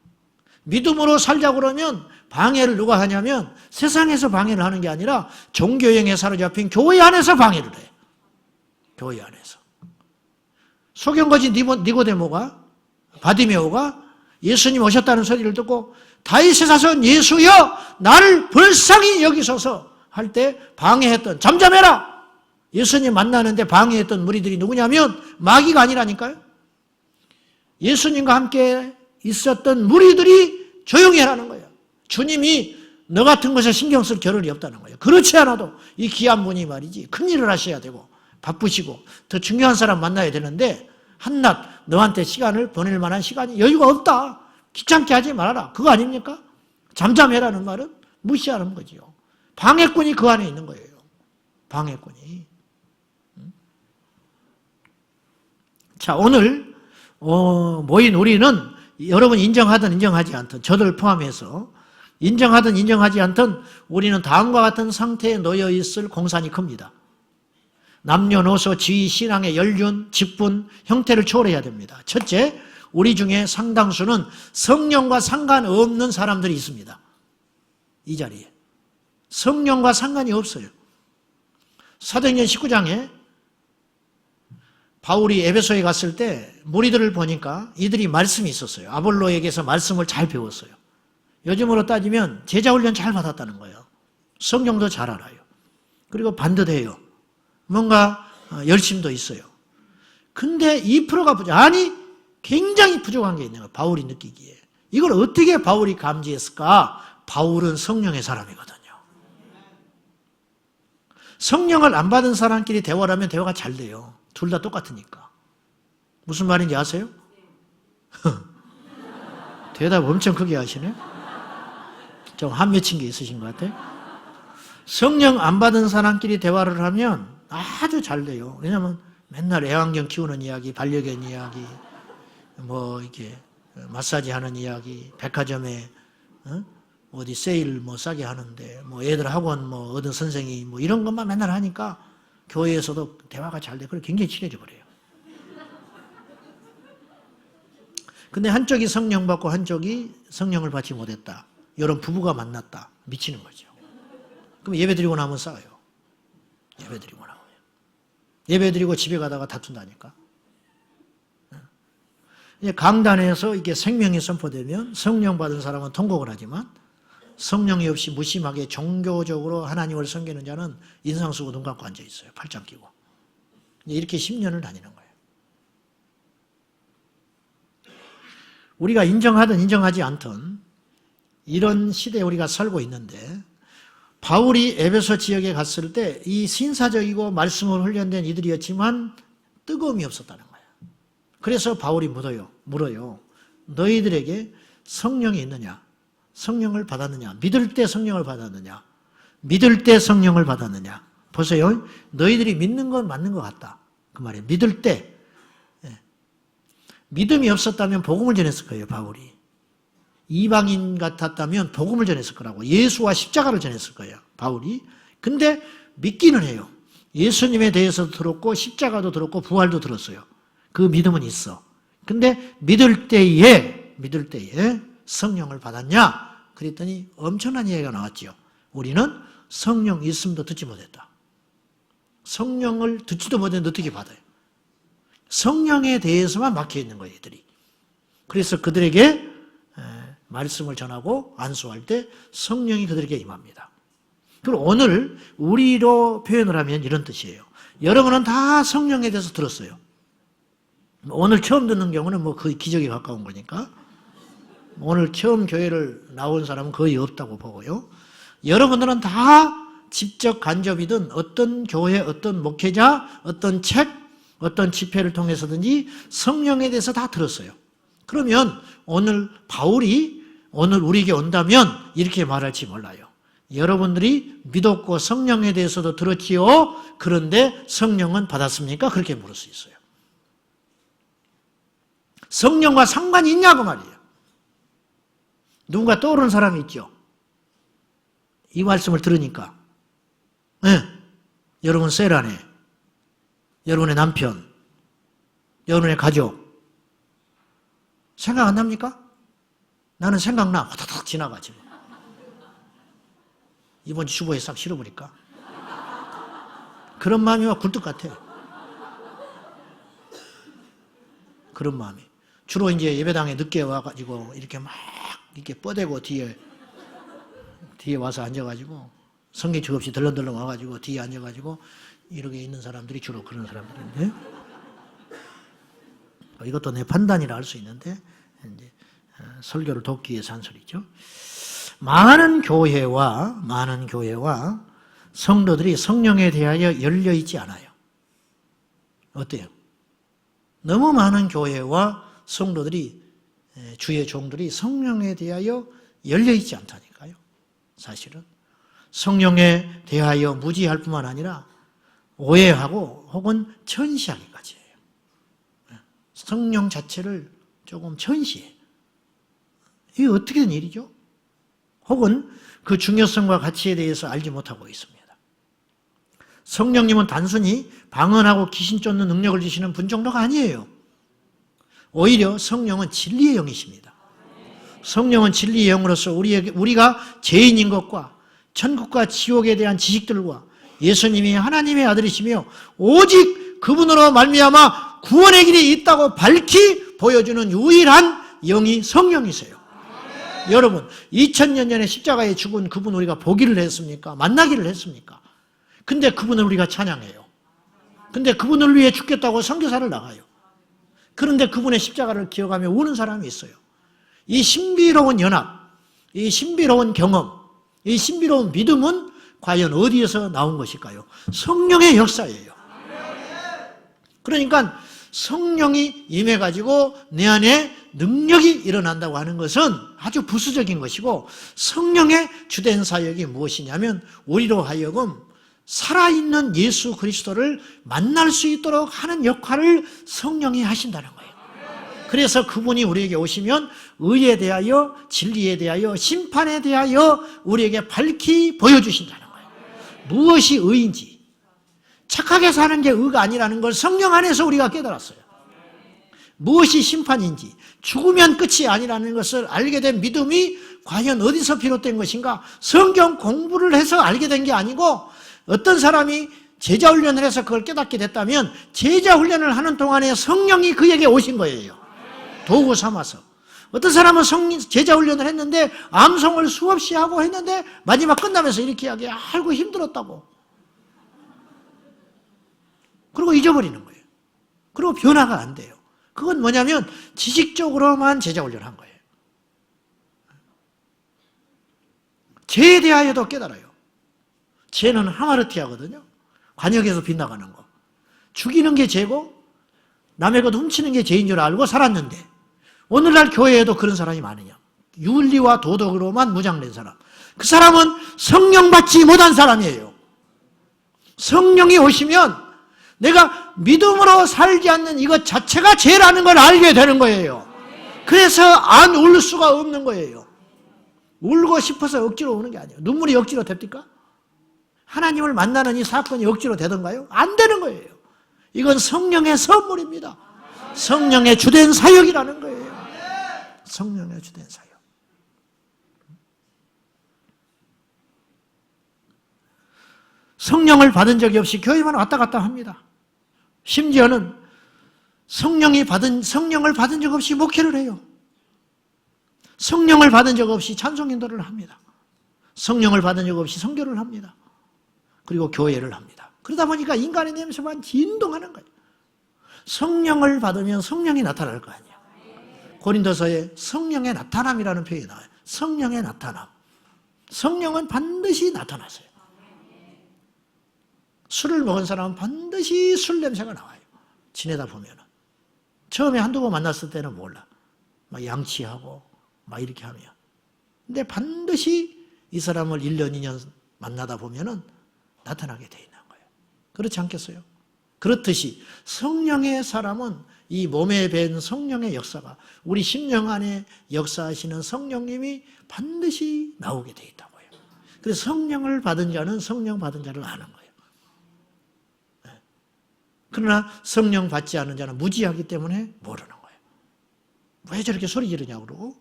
믿음으로 살자고 그러면 방해를 누가 하냐면 세상에서 방해를 하는 게 아니라 종교형에 사로잡힌 교회 안에서 방해를 해. 교회 안에서. 소경거지 니고데모가 바디메오가 예수님 오셨다는 소리를 듣고 다윗의 자손 예수여 나를 불쌍히 여기소서 할 때 방해했던 잠잠해라. 예수님 만나는데 방해했던 무리들이 누구냐면 마귀가 아니라니까요. 예수님과 함께 있었던 무리들이 조용히 하라는 거예요. 주님이 너 같은 것에 신경 쓸 겨를이 없다는 거예요. 그렇지 않아도 이 귀한 분이 말이지 큰일을 하셔야 되고 바쁘시고 더 중요한 사람 만나야 되는데 한낱 너한테 시간을 보낼 만한 시간이 여유가 없다. 귀찮게 하지 말아라. 그거 아닙니까? 잠잠해라는 말은 무시하는 거지요. 방해꾼이 그 안에 있는 거예요. 방해꾼이. 자, 오늘 모인 우리는 여러분 인정하든 인정하지 않든 저들 포함해서 인정하든 인정하지 않든 우리는 다음과 같은 상태에 놓여 있을 공산이 큽니다. 남녀노소, 지위, 신앙의 연륜, 직분, 형태를 초월해야 됩니다. 첫째, 우리 중에 상당수는 성령과 상관없는 사람들이 있습니다. 이 자리에. 성령과 상관이 없어요. 사도행전 19장에 바울이 에베소에 갔을 때 무리들을 보니까 이들이 말씀이 있었어요. 아볼로에게서 말씀을 잘 배웠어요. 요즘으로 따지면 제자훈련 잘 받았다는 거예요. 성경도 잘 알아요. 그리고 반듯해요. 뭔가 열심도 있어요. 근데 2%가 부족. 아니 굉장히 부족한 게 있는 거예요. 바울이 느끼기에. 이걸 어떻게 바울이 감지했을까? 바울은 성령의 사람이거든요. 성령을 안 받은 사람끼리 대화를 하면 대화가 잘 돼요. 둘 다 똑같으니까. 무슨 말인지 아세요? 대답 엄청 크게 하시네. 좀 한 맺힌 게 있으신 것 같아요. 성령 안 받은 사람끼리 대화를 하면 아주 잘 돼요. 왜냐하면 맨날 애완견 키우는 이야기, 반려견 이야기, 뭐 이렇게 마사지 하는 이야기, 백화점에 어디 세일 뭐 싸게 하는데, 뭐 애들 학원 뭐 얻은 선생이 뭐 이런 것만 맨날 하니까 교회에서도 대화가 잘 돼. 그래 굉장히 친해져 버려요. 근데 한쪽이 성령 받고 한쪽이 성령을 받지 못했다. 이런 부부가 만났다. 미치는 거죠. 그럼 예배 드리고 나면 싸워요. 예배 드리고 나면. 예배 드리고 집에 가다가 다툰다니까. 강단에서 이게 생명이 선포되면 성령 받은 사람은 통곡을 하지만 성령이 없이 무심하게 종교적으로 하나님을 섬기는 자는 인상 쓰고 눈 감고 앉아 있어요. 팔짱 끼고. 이렇게 10년을 다니는 거예요. 우리가 인정하든 인정하지 않든 이런 시대에 우리가 살고 있는데 바울이 에베소 지역에 갔을 때 이 신사적이고 말씀을 훈련된 이들이었지만 뜨거움이 없었다는 거예요. 그래서 바울이 물어요. 너희들에게 성령이 있느냐? 성령을 받았느냐? 믿을 때 성령을 받았느냐? 믿을 때 성령을 받았느냐? 보세요. 너희들이 믿는 건 맞는 것 같다. 그 말이에요. 믿을 때. 믿음이 없었다면 복음을 전했을 거예요, 바울이. 이방인 같았다면 복음을 전했을 거라고. 예수와 십자가를 전했을 거예요, 바울이. 근데 믿기는 해요. 예수님에 대해서도 들었고 십자가도 들었고 부활도 들었어요. 그 믿음은 있어. 근데 믿을 때에 성령을 받았냐? 그랬더니 엄청난 이야기가 나왔죠. 우리는 성령 있음도 듣지 못했다. 성령을 듣지도 못했는데 어떻게 받아요? 성령에 대해서만 막혀있는 거예요, 이들이. 그래서 그들에게 말씀을 전하고 안수할 때 성령이 그들에게 임합니다. 그리고 오늘 우리로 표현을 하면 이런 뜻이에요. 여러분은 다 성령에 대해서 들었어요. 오늘 처음 듣는 경우는 뭐 거의 기적에 가까운 거니까 오늘 처음 교회를 나온 사람은 거의 없다고 보고요. 여러분들은 다 직접 간접이든 어떤 교회, 어떤 목회자, 어떤 책, 어떤 집회를 통해서든지 성령에 대해서 다 들었어요. 그러면 오늘 바울이 오늘 우리에게 온다면 이렇게 말할지 몰라요. 여러분들이 믿었고 성령에 대해서도 들었지요. 그런데 성령은 받았습니까? 그렇게 물을 수 있어요. 성령과 상관이 있냐고 말이에요. 누군가 떠오르는 사람이 있죠. 이 말씀을 들으니까. 네. 여러분 셀 안에 여러분의 남편, 여러분의 가족 생각 안 납니까? 나는 생각나. 호다닥 지나가지. 이번 주 주보에 싹 실어버릴까? 그런 마음이 막 굴뚝 같아. 그런 마음이. 주로 이제 예배당에 늦게 와가지고 이렇게 막 이렇게 뻗대고 뒤에 와서 앉아가지고 성경책 없이 덜렁덜렁 와가지고 뒤에 앉아가지고 이렇게 있는 사람들이 주로 그런 사람들인데 이것도 내 판단이라 할 수 있는데 이제 설교를 돕기 위해서 한 소리죠. 많은 교회와 성도들이 성령에 대하여 열려 있지 않아요. 어때요? 너무 많은 교회와 성도들이 주의 종들이 성령에 대하여 열려 있지 않다니까요. 사실은 성령에 대하여 무지할 뿐만 아니라 오해하고 혹은 천시하기까지 해요. 성령 자체를 조금 천시해. 이게 어떻게 된 일이죠? 혹은 그 중요성과 가치에 대해서 알지 못하고 있습니다. 성령님은 단순히 방언하고 귀신 쫓는 능력을 주시는 분 정도가 아니에요. 오히려 성령은 진리의 영이십니다. 성령은 진리의 영으로서 우리가 죄인인 것과 천국과 지옥에 대한 지식들과 예수님이 하나님의 아들이시며 오직 그분으로 말미암아 구원의 길이 있다고 밝히 보여주는 유일한 영이 성령이세요. 여러분 2000년 전에 십자가에 죽은 그분 우리가 보기를 했습니까? 만나기를 했습니까? 근데 그분을 우리가 찬양해요. 근데 그분을 위해 죽겠다고 선교사를 나가요. 그런데 그분의 십자가를 기억하며 우는 사람이 있어요. 이 신비로운 연합, 이 신비로운 경험, 이 신비로운 믿음은 과연 어디에서 나온 것일까요? 성령의 역사예요. 그러니까 성령이 임해가지고 내 안에 능력이 일어난다고 하는 것은 아주 부수적인 것이고, 성령의 주된 사역이 무엇이냐면 우리로 하여금 살아있는 예수 그리스도를 만날 수 있도록 하는 역할을 성령이 하신다는 거예요. 그래서 그분이 우리에게 오시면 의에 대하여, 진리에 대하여, 심판에 대하여 우리에게 밝히 보여주신다는 거예요. 무엇이 의인지, 착하게 사는 게 의가 아니라는 걸 성령 안에서 우리가 깨달았어요. 무엇이 심판인지, 죽으면 끝이 아니라는 것을 알게 된 믿음이 과연 어디서 비롯된 것인가? 성경 공부를 해서 알게 된 게 아니고, 어떤 사람이 제자 훈련을 해서 그걸 깨닫게 됐다면 제자 훈련을 하는 동안에 성령이 그에게 오신 거예요. 도구 삼아서. 어떤 사람은 제자 훈련을 했는데 암송을 수없이 하고 했는데 마지막 끝나면서 이렇게 하게, 아이고 힘들었다고. 그리고 잊어버리는 거예요. 그리고 변화가 안 돼요. 그건 뭐냐면 지식적으로만 제자 훈련한 거예요. 죄에 대하여도 깨달아요. 죄는 하마르티하거든요. 관역에서 빗나가는 거. 죽이는 게 죄고 남의 것 훔치는 게 죄인 줄 알고 살았는데, 오늘날 교회에도 그런 사람이 많으냐. 윤리와 도덕으로만 무장된 사람. 그 사람은 성령 받지 못한 사람이에요. 성령이 오시면 내가 믿음으로 살지 않는 이것 자체가 죄라는 걸 알게 되는 거예요. 그래서 안 울 수가 없는 거예요. 울고 싶어서 억지로 우는 게 아니에요. 눈물이 억지로 됩니까? 하나님을 만나는 이 사건이 억지로 되던가요? 안 되는 거예요. 이건 성령의 선물입니다. 성령의 주된 사역이라는 거예요. 성령의 주된 사역. 성령을 받은 적이 없이 교회만 왔다 갔다 합니다. 심지어는 성령을 받은 적 없이 목회를 해요. 성령을 받은 적 없이 찬송 인도를 합니다. 성령을 받은 적 없이 선교를 합니다. 그리고 교회를 합니다. 그러다 보니까 인간의 냄새만 진동하는 거예요. 성령을 받으면 성령이 나타날 거 아니에요. 고린도서에 성령의 나타남이라는 표현이 나와요. 성령의 나타남. 성령은 반드시 나타나세요. 술을 먹은 사람은 반드시 술 냄새가 나와요. 지내다 보면은. 처음에 한두 번 만났을 때는 몰라. 막 양치하고 막 이렇게 하면. 근데 반드시 이 사람을 1년, 2년 만나다 보면은 나타나게 돼 있는 거예요. 그렇지 않겠어요? 그렇듯이 성령의 사람은 이 몸에 밴 성령의 역사가, 우리 심령 안에 역사하시는 성령님이 반드시 나오게 돼 있다고요. 그래서 성령을 받은 자는 성령 받은 자를 아는 거예요. 그러나 성령 받지 않은 자는 무지하기 때문에 모르는 거예요. 왜 저렇게 소리 지르냐고 그러고,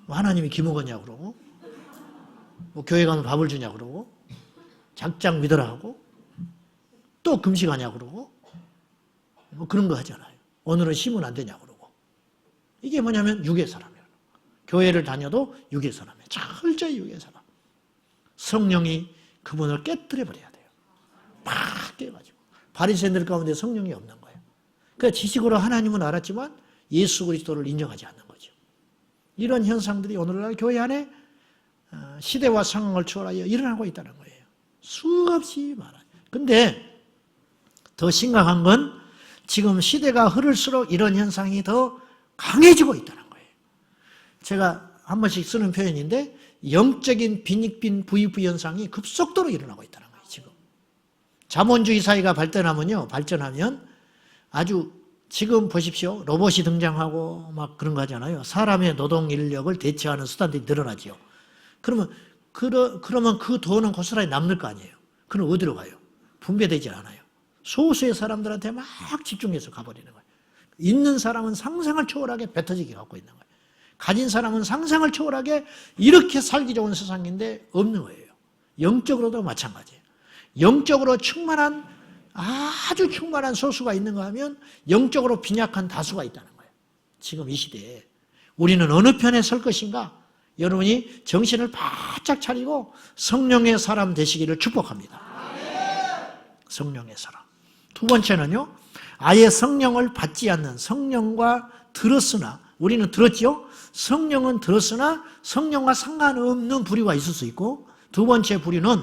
하나님이 기먹었냐고 그러고, 교회 가면 밥을 주냐고 그러고, 작작 믿으라 하고, 또 금식하냐고 그러고, 그런 거 하잖아요. 오늘은 쉬면 안 되냐고 그러고. 이게 뭐냐면 육의 사람이에요. 교회를 다녀도 육의 사람이에요. 철저히 육의 사람. 성령이 그분을 깨뜨려 버려야 돼요. 팍 깨가지고. 바리새인들 가운데 성령이 없는 거예요. 그러니까 지식으로 하나님은 알았지만 예수 그리스도를 인정하지 않는 거죠. 이런 현상들이 오늘날 교회 안에 시대와 상황을 초월하여 일어나고 있다는 거예요. 수없이 많아요. 근데 더 심각한 건 지금 시대가 흐를수록 이런 현상이 더 강해지고 있다는 거예요. 제가 한 번씩 쓰는 표현인데, 영적인 빈익빈 부익부 현상이 급속도로 일어나고 있다는 거예요. 지금 자본주의 사회가 발전하면 아주, 지금 보십시오. 로봇이 등장하고 막 그런 거 하잖아요. 사람의 노동 인력을 대체하는 수단들이 늘어나죠. 그러면 그 돈은 고스란히 남을 거 아니에요. 그럼 어디로 가요? 분배되지 않아요. 소수의 사람들한테 막 집중해서 가버리는 거예요. 있는 사람은 상상을 초월하게 뱉어지게 갖고 있는 거예요. 가진 사람은 상상을 초월하게 이렇게 살기 좋은 세상인데 없는 거예요. 영적으로도 마찬가지예요. 영적으로 아주 충만한 소수가 있는가 하면 영적으로 빈약한 다수가 있다는 거예요. 지금 이 시대에 우리는 어느 편에 설 것인가? 여러분이 정신을 바짝 차리고 성령의 사람 되시기를 축복합니다. 성령의 사람. 두 번째는요, 아예 성령을 받지 않는, 성령과 들었으나, 우리는 들었죠? 성령은 들었으나 성령과 상관없는 부류가 있을 수 있고, 두 번째 부류는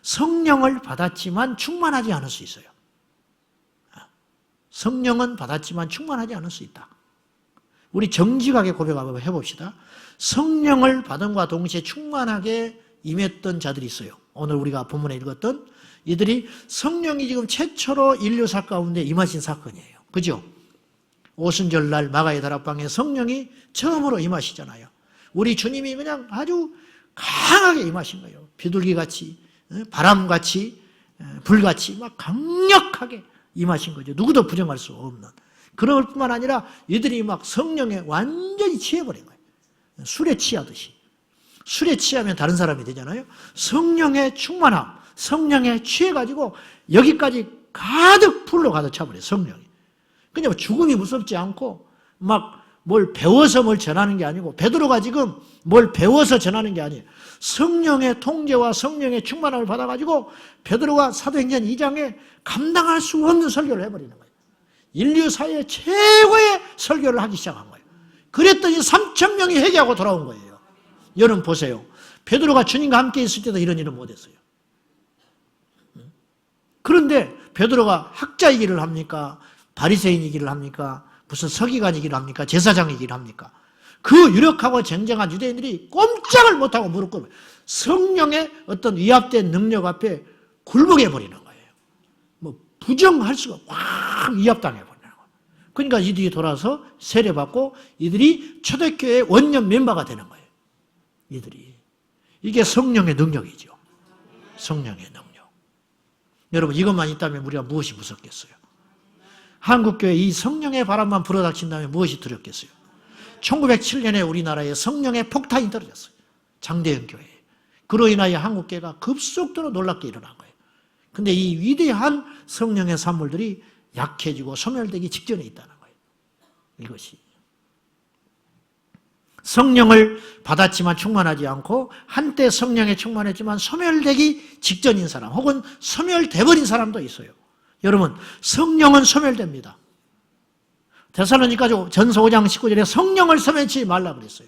성령을 받았지만 충만하지 않을 수 있어요. 성령은 받았지만 충만하지 않을 수 있다. 우리 정직하게 고백 한번 해봅시다. 성령을 받음과 동시에 충만하게 임했던 자들이 있어요. 오늘 우리가 본문에 읽었던 이들이 성령이 지금 최초로 인류사 가운데 임하신 사건이에요. 그죠? 오순절날 마가의 다락방에 성령이 처음으로 임하시잖아요. 우리 주님이 그냥 아주 강하게 임하신 거예요. 비둘기같이, 바람같이, 불같이 막 강력하게 임하신 거죠. 누구도 부정할 수 없는. 그럴 뿐만 아니라 이들이 막 성령에 완전히 취해버린 거예요. 술에 취하듯이. 술에 취하면 다른 사람이 되잖아요. 성령의 충만함, 성령에 취해가지고 여기까지 가득 풀로 가득 차버려요. 성령이. 그냥 죽음이 무섭지 않고 막 뭘 배워서 뭘 전하는 게 아니고 베드로가 지금 뭘 배워서 전하는 게 아니에요. 성령의 통제와 성령의 충만함을 받아가지고 베드로가 사도행전 2장에 감당할 수 없는 설교를 해버리는 거예요. 인류사의 최고의 설교를 하기 시작한 거예요. 그랬더니 3,000명이 회개하고 돌아온 거예요. 여러분 보세요. 베드로가 주님과 함께 있을 때도 이런 일은 못했어요. 그런데 베드로가 학자이기를 합니까? 바리새인이기를 합니까? 무슨 서기관이기를 합니까? 제사장이기를 합니까? 그 유력하고 쟁쟁한 유대인들이 꼼짝을 못하고 무릎 꿇어요. 성령의 어떤 위압된 능력 앞에 굴복해 버리는 거예요. 뭐 부정할 수가 확 위압당해 버리는 거예요. 그러니까 이들이 돌아서 세례받고 이들이 초대교회의 원년 멤버가 되는 거예요. 이들이. 이게 성령의 능력이죠. 성령의 능력. 여러분 이것만 있다면 우리가 무엇이 무섭겠어요? 한국교회 이 성령의 바람만 불어닥친다면 무엇이 두렵겠어요? 1907년에 우리나라에 성령의 폭탄이 떨어졌어요. 장대현 교회에. 그로 인하여 한국교회가 급속도로 놀랍게 일어난 거예요. 근데 이 위대한 성령의 산물들이 약해지고 소멸되기 직전에 있다는 거예요. 이것이. 성령을 받았지만 충만하지 않고 한때 성령에 충만했지만 소멸되기 직전인 사람 혹은 소멸돼버린 사람도 있어요. 여러분 성령은 소멸됩니다. 데살로니가 전서 5장 19절에 성령을 소멸치 말라 그랬어요.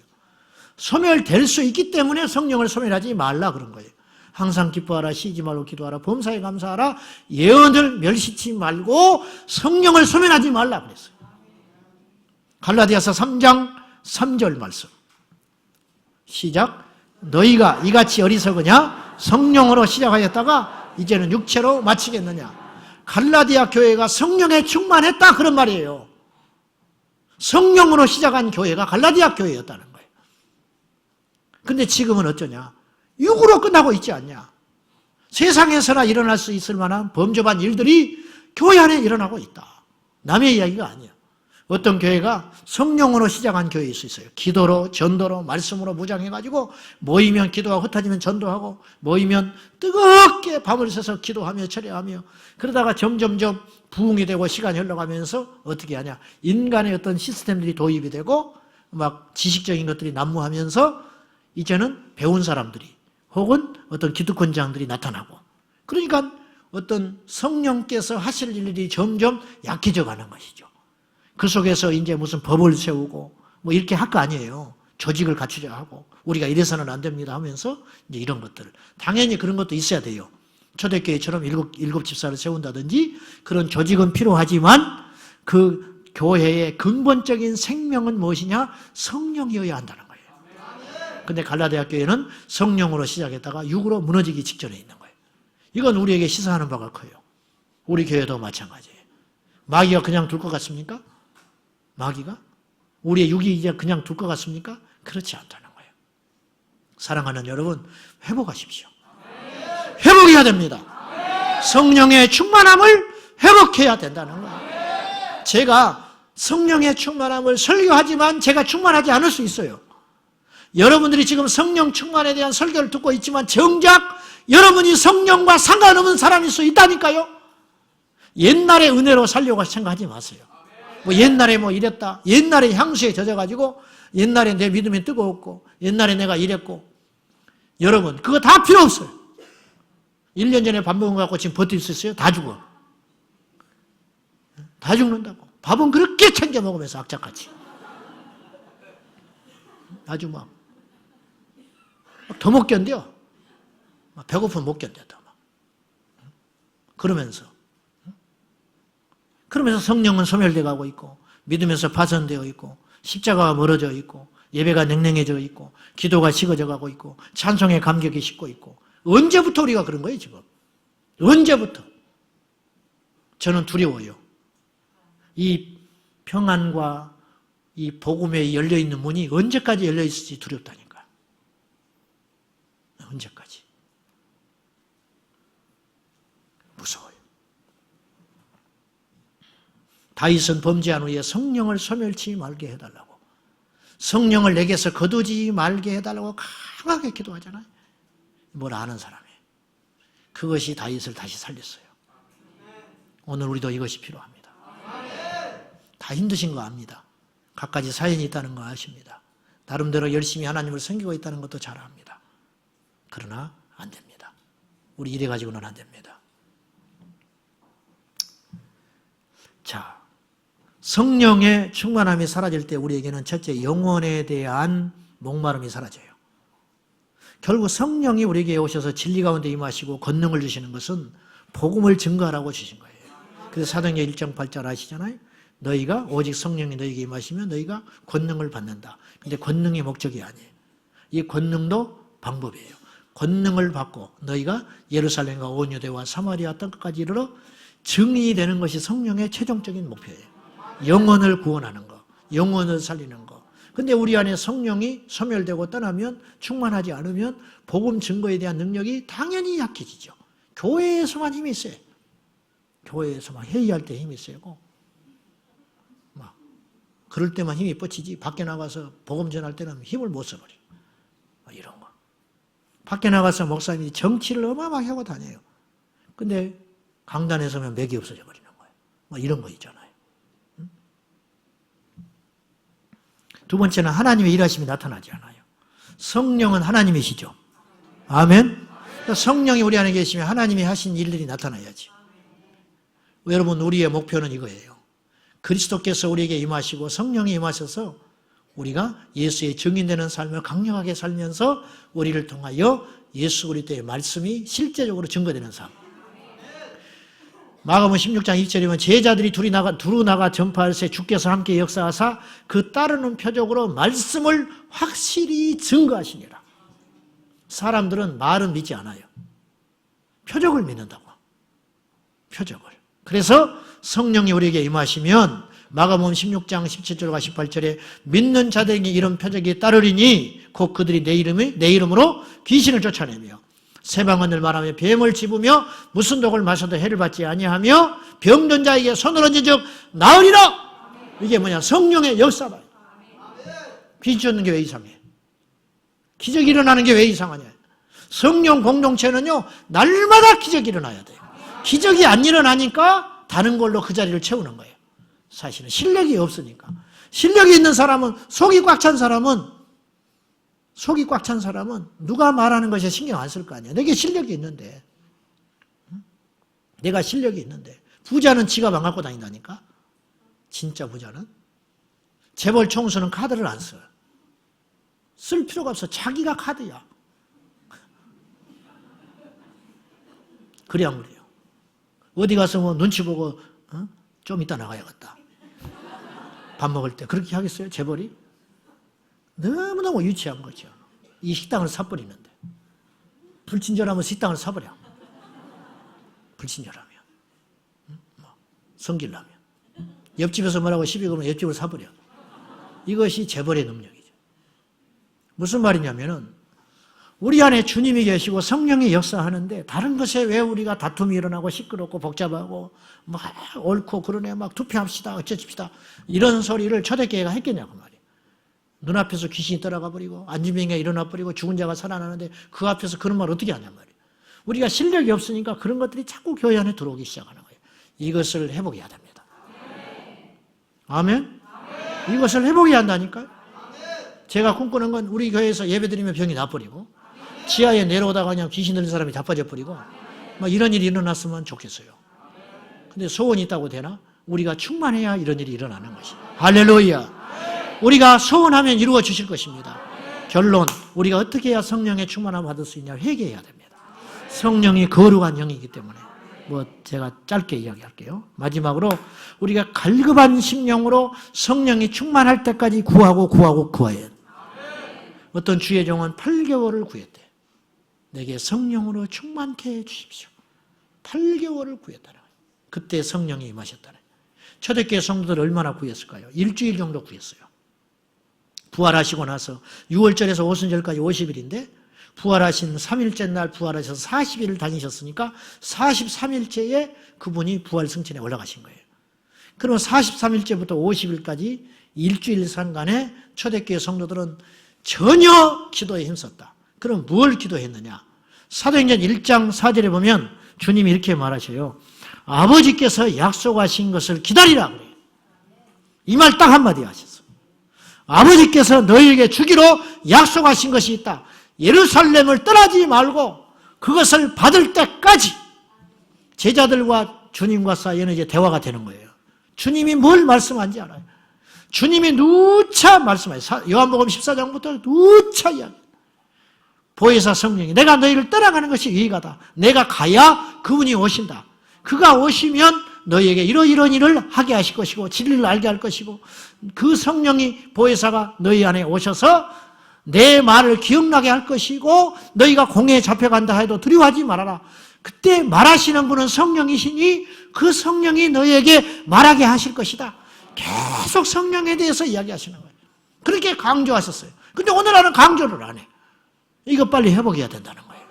소멸될 수 있기 때문에 성령을 소멸하지 말라 그런 거예요. 항상 기뻐하라, 쉬지 말고 기도하라, 범사에 감사하라, 예언을 멸시치 말고 성령을 소멸하지 말라 그랬어요. 갈라디아서 3장 3절 말씀 시작. 너희가 이같이 어리석으냐? 성령으로 시작하였다가 이제는 육체로 마치겠느냐? 갈라디아 교회가 성령에 충만했다 그런 말이에요. 성령으로 시작한 교회가 갈라디아 교회였다는 거예요. 근데 지금은 어쩌냐? 육으로 끝나고 있지 않냐? 세상에서나 일어날 수 있을 만한 범접한 일들이 교회 안에 일어나고 있다. 남의 이야기가 아니야. 어떤 교회가 성령으로 시작한 교회일 수 있어요. 기도로, 전도로, 말씀으로 무장해가지고 모이면 기도하고 흩어지면 전도하고 모이면 뜨겁게 밤을 새서 기도하며 철회하며 그러다가 점점점 부흥이 되고 시간이 흘러가면서 어떻게 하냐. 인간의 어떤 시스템들이 도입이 되고 막 지식적인 것들이 난무하면서 이제는 배운 사람들이 혹은 어떤 기득권자들이 나타나고 그러니까 어떤 성령께서 하실 일들이 점점 약해져 가는 것이죠. 그 속에서 이제 무슨 법을 세우고 뭐 이렇게 할 거 아니에요. 조직을 갖추자 하고 우리가 이래서는 안 됩니다 하면서 이제 이런 것들. 당연히 그런 것도 있어야 돼요. 초대교회처럼 일곱 집사를 세운다든지 그런 조직은 필요하지만 그 교회의 근본적인 생명은 무엇이냐? 성령이어야 한다는 거예요. 근데 갈라디아 교회는 성령으로 시작했다가 육으로 무너지기 직전에 있는 거예요. 이건 우리에게 시사하는 바가 커요. 우리 교회도 마찬가지예요. 마귀가 그냥 둘 것 같습니까? 마귀가? 우리의 육이 이제 그냥 둘 것 같습니까? 그렇지 않다는 거예요. 사랑하는 여러분, 회복하십시오. 회복해야 됩니다. 성령의 충만함을 회복해야 된다는 거예요. 제가 성령의 충만함을 설교하지만 제가 충만하지 않을 수 있어요. 여러분들이 지금 성령 충만에 대한 설교를 듣고 있지만 정작 여러분이 성령과 상관없는 사람일 수 있다니까요. 옛날의 은혜로 살려고 생각하지 마세요. 뭐 옛날에 뭐 이랬다. 옛날에 향수에 젖어가지고 옛날에 내 믿음이 뜨거웠고 옛날에 내가 이랬고 여러분 그거 다 필요 없어요. 1년 전에 밥 먹은 거 갖고 지금 버틸 수 있어요? 다 죽어. 다 죽는다고. 밥은 그렇게 챙겨 먹으면서 악착같이. 아주 막 더 못 견뎌. 배고프면 못 견뎌. 더 막. 그러면서 그러면서 성령은 소멸되어 가고 있고 믿음에서 파손되어 있고 십자가가 멀어져 있고 예배가 냉랭해져 있고 기도가 식어져 가고 있고 찬송의 감격이 식고 있고 언제부터 우리가 그런 거예요 지금? 언제부터? 저는 두려워요. 이 평안과 이 복음에 열려있는 문이 언제까지 열려있을지 두렵다니까. 언제까지? 무서워요. 다윗은 범죄한 후에 성령을 소멸치 말게 해달라고, 성령을 내게서 거두지 말게 해달라고 강하게 기도하잖아요. 뭘 아는 사람이. 그것이 다윗을 다시 살렸어요. 오늘 우리도 이것이 필요합니다. 다 힘드신 거 압니다. 갖가지 사연이 있다는 거 아십니다. 나름대로 열심히 하나님을 섬기고 있다는 것도 잘 압니다. 그러나 안 됩니다. 우리 이래 가지고는 안 됩니다. 자, 성령의 충만함이 사라질 때 우리에게는 첫째 영혼에 대한 목마름이 사라져요. 결국 성령이 우리에게 오셔서 진리 가운데 임하시고 권능을 주시는 것은 복음을 증거하라고 주신 거예요. 그래서 사도행전 1장 8절 아시잖아요. 너희가 오직 성령이 너희에게 임하시면 너희가 권능을 받는다. 근데 권능이 목적이 아니에요. 이 권능도 방법이에요. 권능을 받고 너희가 예루살렘과 온 유대와 사마리아 땅끝까지 이르러 증인이 되는 것이 성령의 최종적인 목표예요. 영혼을 구원하는 거, 영혼을 살리는 거. 근데 우리 안에 성령이 소멸되고 떠나면, 충만하지 않으면 복음 증거에 대한 능력이 당연히 약해지죠. 교회에서만 힘이 있어요. 교회에서만 회의할 때 힘이 세고 막 그럴 때만 힘이 뻗치지 밖에 나가서 복음 전할 때는 힘을 못 써버려. 이런 거. 밖에 나가서 목사님이 정치를 어마어마하게 하고 다녀요. 근데 강단에 서면 맥이 없어져 버리는 거예요. 뭐 이런 거 있잖아요. 두 번째는 하나님의 일하심이 나타나지 않아요. 성령은 하나님이시죠. 아멘. 성령이 우리 안에 계시면 하나님이 하신 일들이 나타나야지. 여러분, 우리의 목표는 이거예요. 그리스도께서 우리에게 임하시고 성령이 임하셔서 우리가 예수의 증인되는 삶을 강력하게 살면서 우리를 통하여 예수 그리스도의 말씀이 실제적으로 증거되는 삶. 마가복음 16장 2절이면 제자들이 두루 나가 전파할세 주께서 함께 역사하사 그 따르는 표적으로 말씀을 확실히 증거하시니라. 사람들은 말은 믿지 않아요. 표적을 믿는다고. 표적을. 그래서 성령이 우리에게 임하시면 마가복음 16장 17절과 18절에 믿는 자들에게 이런 표적이 따르리니 곧 그들이 내 이름으로 귀신을 쫓아내며 새방언을 말하며 뱀을 집으며 무슨 독을 마셔도 해를 받지 아니하며 병든 자에게 손을 얹은 즉 나으리라. 이게 뭐냐? 성령의 역사다. 귀신 쫓는 게 왜 이상해? 기적이 일어나는 게 왜 이상하냐? 성령 공동체는요 날마다 기적이 일어나야 돼요. 기적이 안 일어나니까 다른 걸로 그 자리를 채우는 거예요. 사실은 실력이 없으니까. 실력이 있는 사람은, 속이 꽉 찬 사람은 누가 말하는 것에 신경 안 쓸 거 아니야. 내게 실력이 있는데. 내가 실력이 있는데. 부자는 지갑 안 갖고 다닌다니까. 진짜 부자는. 재벌 총수는 카드를 안 써. 쓸 필요가 없어. 자기가 카드야. 그래 안 그래요? 어디 가서 뭐 눈치 보고 좀 이따 나가야겠다. 밥 먹을 때 그렇게 하겠어요? 재벌이? 너무너무 유치한 거죠. 이 식당을 사버리는데. 불친절하면 식당을 사버려. 불친절하면. 성질나면. 옆집에서 뭐라고 시비 걸면 옆집을 사버려. 이것이 재벌의 능력이죠. 무슨 말이냐면은 우리 안에 주님이 계시고 성령이 역사하는데 다른 것에 왜 우리가 다툼이 일어나고 시끄럽고 복잡하고 막 옳고 그러네 막 투표합시다 어쩌십시다 이런 소리를 초대교회가 했겠냐고 말이에요. 눈앞에서 귀신이 떠나가 버리고 안진병이가 일어나 버리고 죽은 자가 살아나는데 그 앞에서 그런 말 어떻게 하냔 말이에요. 우리가 실력이 없으니까 그런 것들이 자꾸 교회 안에 들어오기 시작하는 거예요. 이것을 회복해야 됩니다. 아멘? 이것을 회복해야 한다니까요. 제가 꿈꾸는 건 우리 교회에서 예배드리면 병이 나버리고 지하에 내려오다가 그냥 귀신 들린 사람이 다 빠져버리고 막 이런 일이 일어났으면 좋겠어요. 근데 소원이 있다고 되나? 우리가 충만해야 이런 일이 일어나는 것이. 할렐루야. 우리가 소원하면 이루어 주실 것입니다. 결론, 우리가 어떻게 해야 성령의 충만함을 받을 수 있냐? 회개해야 됩니다. 성령이 거룩한 영이기 때문에 제가 짧게 이야기할게요. 마지막으로 우리가 갈급한 심령으로 성령이 충만할 때까지 구해야 해요. 어떤 주의 종은 8개월을 구했대. 내게 성령으로 충만케 해주십시오. 8개월을 구했다는 거예요. 그때 성령이 임하셨다는 거예요. 초대교회 성도들 얼마나 구했을까요? 일주일 정도 구했어요. 부활하시고 나서 6월절에서 오순절까지 50일인데 부활하신 3일째 날 부활하셔서 40일을 다니셨으니까 43일째에 그분이 부활 승천에 올라가신 거예요. 그러면 43일째부터 50일까지 일주일 상간에 초대교회 성도들은 전혀 기도에 힘썼다. 그럼 뭘 기도했느냐? 사도행전 1장 4절에 보면 주님이 이렇게 말하셔요. 아버지께서 약속하신 것을 기다리라 그래요. 이 말 딱 한마디 하셨어. 아버지께서 너희에게 주기로 약속하신 것이 있다. 예루살렘을 떠나지 말고 그것을 받을 때까지 제자들과 주님과 사이에는 이제 대화가 되는 거예요. 주님이 뭘 말씀한지 알아요. 주님이 누차 말씀해요. 요한복음 14장부터 누차 이야기. 보혜사 성령이 내가 너희를 떠나가는 것이 유익하다. 내가 가야 그분이 오신다. 그가 오시면 너희에게 이러이러한 일을 하게 하실 것이고 진리를 알게 할 것이고 그 성령이 보혜사가 너희 안에 오셔서 내 말을 기억나게 할 것이고 너희가 공회에 잡혀간다 해도 두려워하지 말아라. 그때 말하시는 분은 성령이시니 그 성령이 너희에게 말하게 하실 것이다. 계속 성령에 대해서 이야기하시는 거예요. 그렇게 강조하셨어요. 근데 오늘날은 강조를 안 해. 이거 빨리 회복해야 된다는 거예요.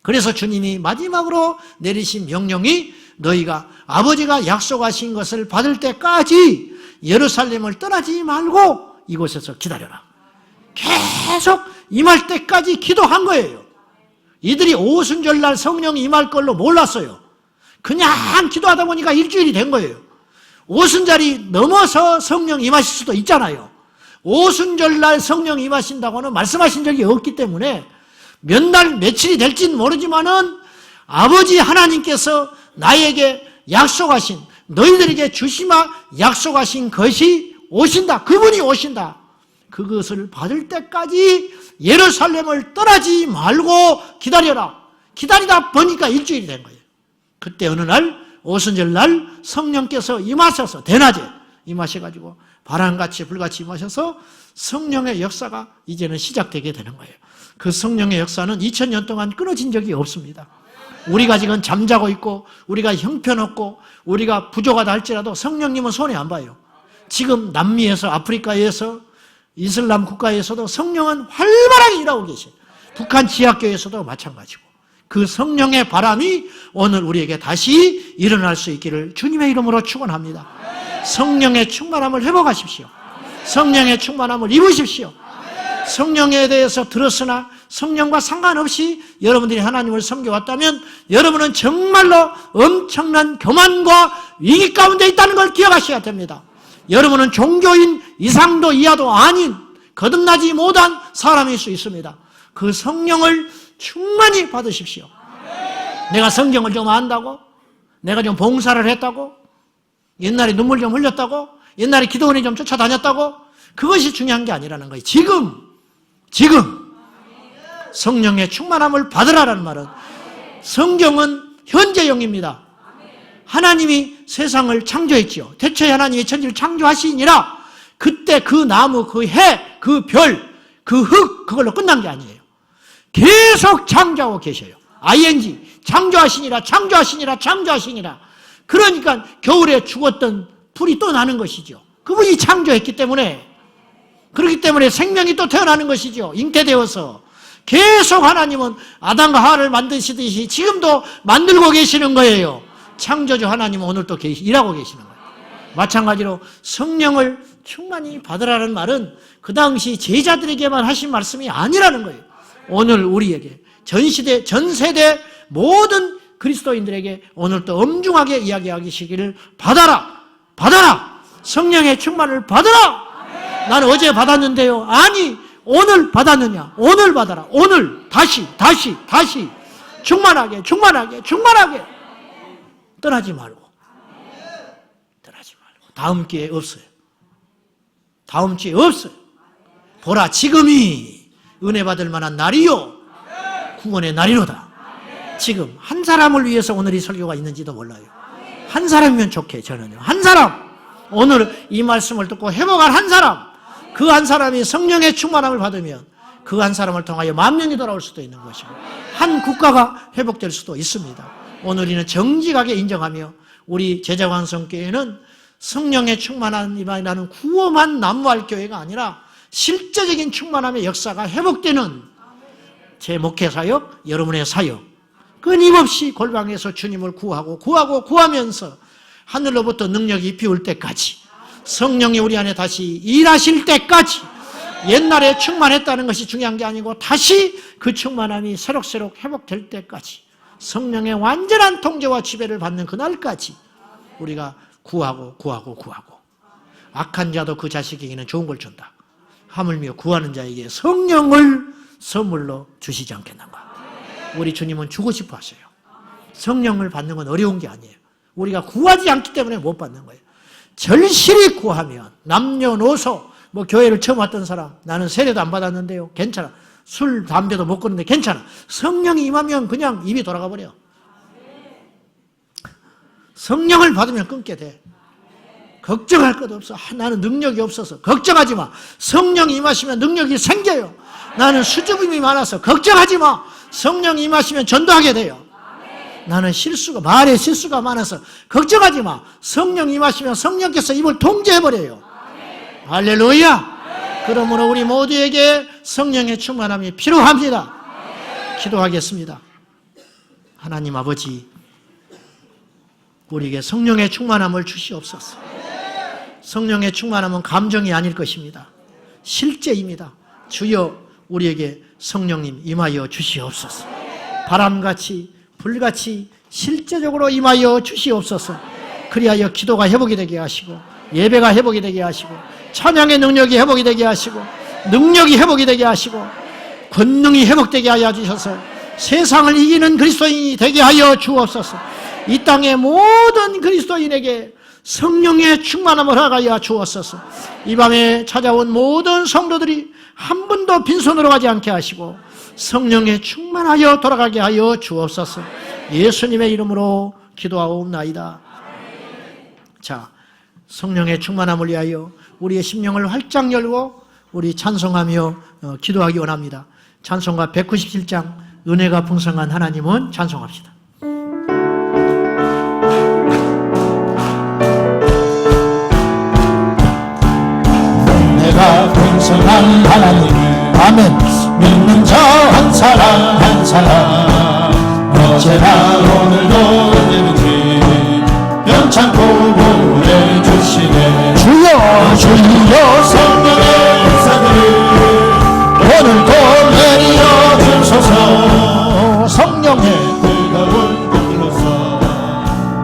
그래서 주님이 마지막으로 내리신 명령이 너희가 아버지가 약속하신 것을 받을 때까지 예루살렘을 떠나지 말고 이곳에서 기다려라. 계속 임할 때까지 기도한 거예요. 이들이 오순절날 성령이 임할 걸로 몰랐어요. 그냥 기도하다 보니까 일주일이 된 거예요. 오순절이 넘어서 성령 임하실 수도 있잖아요. 오순절날 성령 임하신다고는 말씀하신 적이 없기 때문에 몇 날 며칠이 될지는 모르지만은 아버지 하나님께서 나에게 약속하신 너희들에게 주시마 약속하신 것이 오신다. 그분이 오신다. 그것을 받을 때까지 예루살렘을 떠나지 말고 기다려라. 기다리다 보니까 일주일이 된 거예요. 그때 어느 날 오순절날 성령께서 임하셔서 대낮에 임하셔가지고 바람같이 불같이 임하셔서 성령의 역사가 이제는 시작되게 되는 거예요. 그 성령의 역사는 2000년 동안 끊어진 적이 없습니다. 우리가 지금 잠자고 있고 우리가 형편없고 우리가 부족하다 할지라도 성령님은 손해 안 봐요. 지금 남미에서 아프리카에서 이슬람 국가에서도 성령은 활발하게 일하고 계셔요. 북한 지하교회에서도 마찬가지고 그 성령의 바람이 오늘 우리에게 다시 일어날 수 있기를 주님의 이름으로 축원합니다. 성령의 충만함을 회복하십시오. 성령의 충만함을 입으십시오. 성령에 대해서 들었으나 성령과 상관없이 여러분들이 하나님을 섬겨왔다면 여러분은 정말로 엄청난 교만과 위기 가운데 있다는 걸 기억하셔야 됩니다. 여러분은 종교인 이상도 이하도 아닌 거듭나지 못한 사람일 수 있습니다. 그 성령을 충만히 받으십시오. 내가 성경을 좀 안다고? 내가 좀 봉사를 했다고? 옛날에 눈물 좀 흘렸다고? 옛날에 기도원에 좀 쫓아다녔다고? 그것이 중요한 게 아니라는 거예요. 지금 성령의 충만함을 받으라는 말은 성경은 현재형입니다. 하나님이 세상을 창조했지요. 태초에 하나님이 천지를 창조하시니라. 그때 그 나무, 그 해, 그 별, 그 흙 그걸로 끝난 게 아니에요. 계속 창조하고 계셔요. ing 창조하시니라 창조하시니라 창조하시니라. 그러니까 겨울에 죽었던 풀이 또 나는 것이죠. 그분이 창조했기 때문에 그렇기 때문에 생명이 또 태어나는 것이죠. 잉태되어서 계속 하나님은 아담과 하와를 만드시듯이 지금도 만들고 계시는 거예요. 창조주 하나님은 오늘 또 일하고 계시는 거예요. 마찬가지로 성령을 충만히 받으라는 말은 그 당시 제자들에게만 하신 말씀이 아니라는 거예요. 오늘 우리에게 전시대 전세대 모든 그리스도인들에게 오늘 또 엄중하게 이야기하시기를 받아라. 성령의 충만을 받아라. 나는 어제 받았는데요. 아니 오늘 받았느냐? 오늘 받아라. 오늘 다시 충만하게 떠나지 말고 다음 기회 없어요. 다음 주에 없어요. 보라 지금이 은혜 받을 만한 날이요 구원의 날이로다. 지금 한 사람을 위해서 오늘 이 설교가 있는지도 몰라요. 한 사람이면 좋게 저는요. 한 사람, 오늘 이 말씀을 듣고 회복할 한 사람, 그 한 사람이 성령의 충만함을 받으면 그 한 사람을 통하여 만 명이 돌아올 수도 있는 것이고 한 국가가 회복될 수도 있습니다. 오늘 우리는 정직하게 인정하며 우리 제자광성교회는 성령의 충만함이라는 구호만 난무할 교회가 아니라 실제적인 충만함의 역사가 회복되는 제 목회 사역, 여러분의 사역, 끊임없이 골방에서 주님을 구하면서 하늘로부터 능력이 비올 때까지, 성령이 우리 안에 다시 일하실 때까지, 옛날에 충만했다는 것이 중요한 게 아니고 다시 그 충만함이 새록새록 회복될 때까지, 성령의 완전한 통제와 지배를 받는 그날까지 우리가 구하고 악한 자도 그 자식에게는 좋은 걸 준다. 하물며 구하는 자에게 성령을 선물로 주시지 않겠는가. 우리 주님은 주고 싶어 하셔요. 성령을 받는 건 어려운 게 아니에요. 우리가 구하지 않기 때문에 못 받는 거예요. 절실히 구하면 남녀노소, 교회를 처음 왔던 사람, 나는 세례도 안 받았는데요, 괜찮아. 술, 담배도 못 끊는데 괜찮아. 성령이 임하면 그냥 입이 돌아가 버려. 성령을 받으면 끊게 돼. 걱정할 것 없어. 나는 능력이 없어서. 걱정하지 마. 성령이 임하시면 능력이 생겨요. 나는 수줍음이 많아서. 걱정하지 마. 성령이 임하시면 전도하게 돼요. 나는 말에 실수가 많아서. 걱정하지 마. 성령이 임하시면 성령께서 입을 통제해버려요. 할렐루야. 그러므로 우리 모두에게 성령의 충만함이 필요합니다. 기도하겠습니다. 하나님 아버지, 우리에게 성령의 충만함을 주시옵소서. 성령의 충만함은 감정이 아닐 것입니다. 실제입니다. 주여, 우리에게 성령님 임하여 주시옵소서. 바람같이 불같이 실제적으로 임하여 주시옵소서. 그리하여 기도가 회복이 되게 하시고, 예배가 회복이 되게 하시고, 찬양의 능력이 회복이 되게 하시고, 능력이 회복이 되게 하시고, 권능이 회복되게 하여 주셔서 세상을 이기는 그리스도인이 되게 하여 주옵소서. 이 땅의 모든 그리스도인에게 성령의 충만함을 허락하여 주옵소서. 이 밤에 찾아온 모든 성도들이 한 분도 빈손으로 가지 않게 하시고 성령에 충만하여 돌아가게 하여 주옵소서. 예수님의 이름으로 기도하옵나이다. 자, 성령의 충만함을 위하여 우리의 심령을 활짝 열고 우리 찬송하며 기도하기 원합니다. 찬송가 197장, 은혜가 풍성한 하나님은 찬송합시다. 은혜가 풍성한 하나님, 아멘. 믿는 자 한 사람 한 사람, 어제나 오늘도 언제든지 변창고 보내 주시네. 주여 주여 성령의 은사들 오늘도 내리어 주소서. 성령의 뜨거운 불로서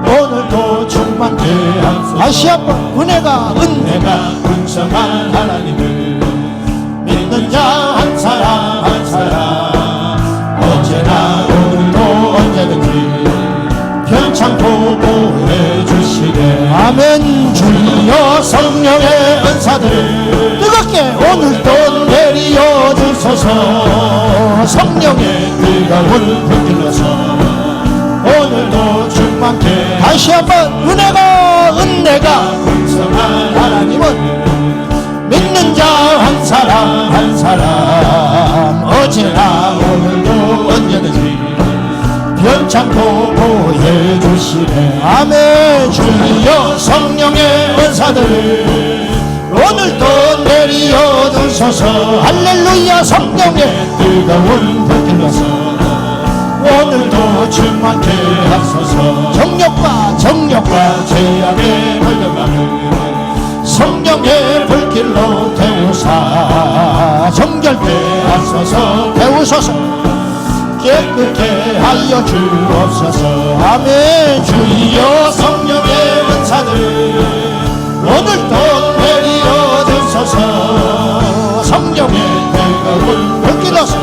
오늘도 충만케 하소서. 다시 한번 은혜가 풍성한 하나님을 믿는 자 한 사람 한 사람, 어제나 오늘도 언제든지 편창고 보내 주시네. 아멘. 주여 성령의 은사들 뜨겁게 오늘도 내리어 주소서. 성령의 뜨거운 불길로서 오늘도 충만케. 다시 한번 은혜가 풍성한 하나님은 믿는 자 한 사람 한 사람, 어제나 오늘도 언제든지 변창고 보혜 주시네. 아멘. 주여 성령의 은사들 오늘도 내리어 주소서. 할렐루야. 성령의 뜨거운 불길로서 오늘도 충만케 하소서. 정욕과 죄악의 벌금함을 성령의 불길로 태우사 정결케 하소서. 태우소서. 깨끗게 하여 주옵소서. 아멘. 주여 성령의 은사들 오늘도 내리어 주소서. 성령의 뜨거운 불길로서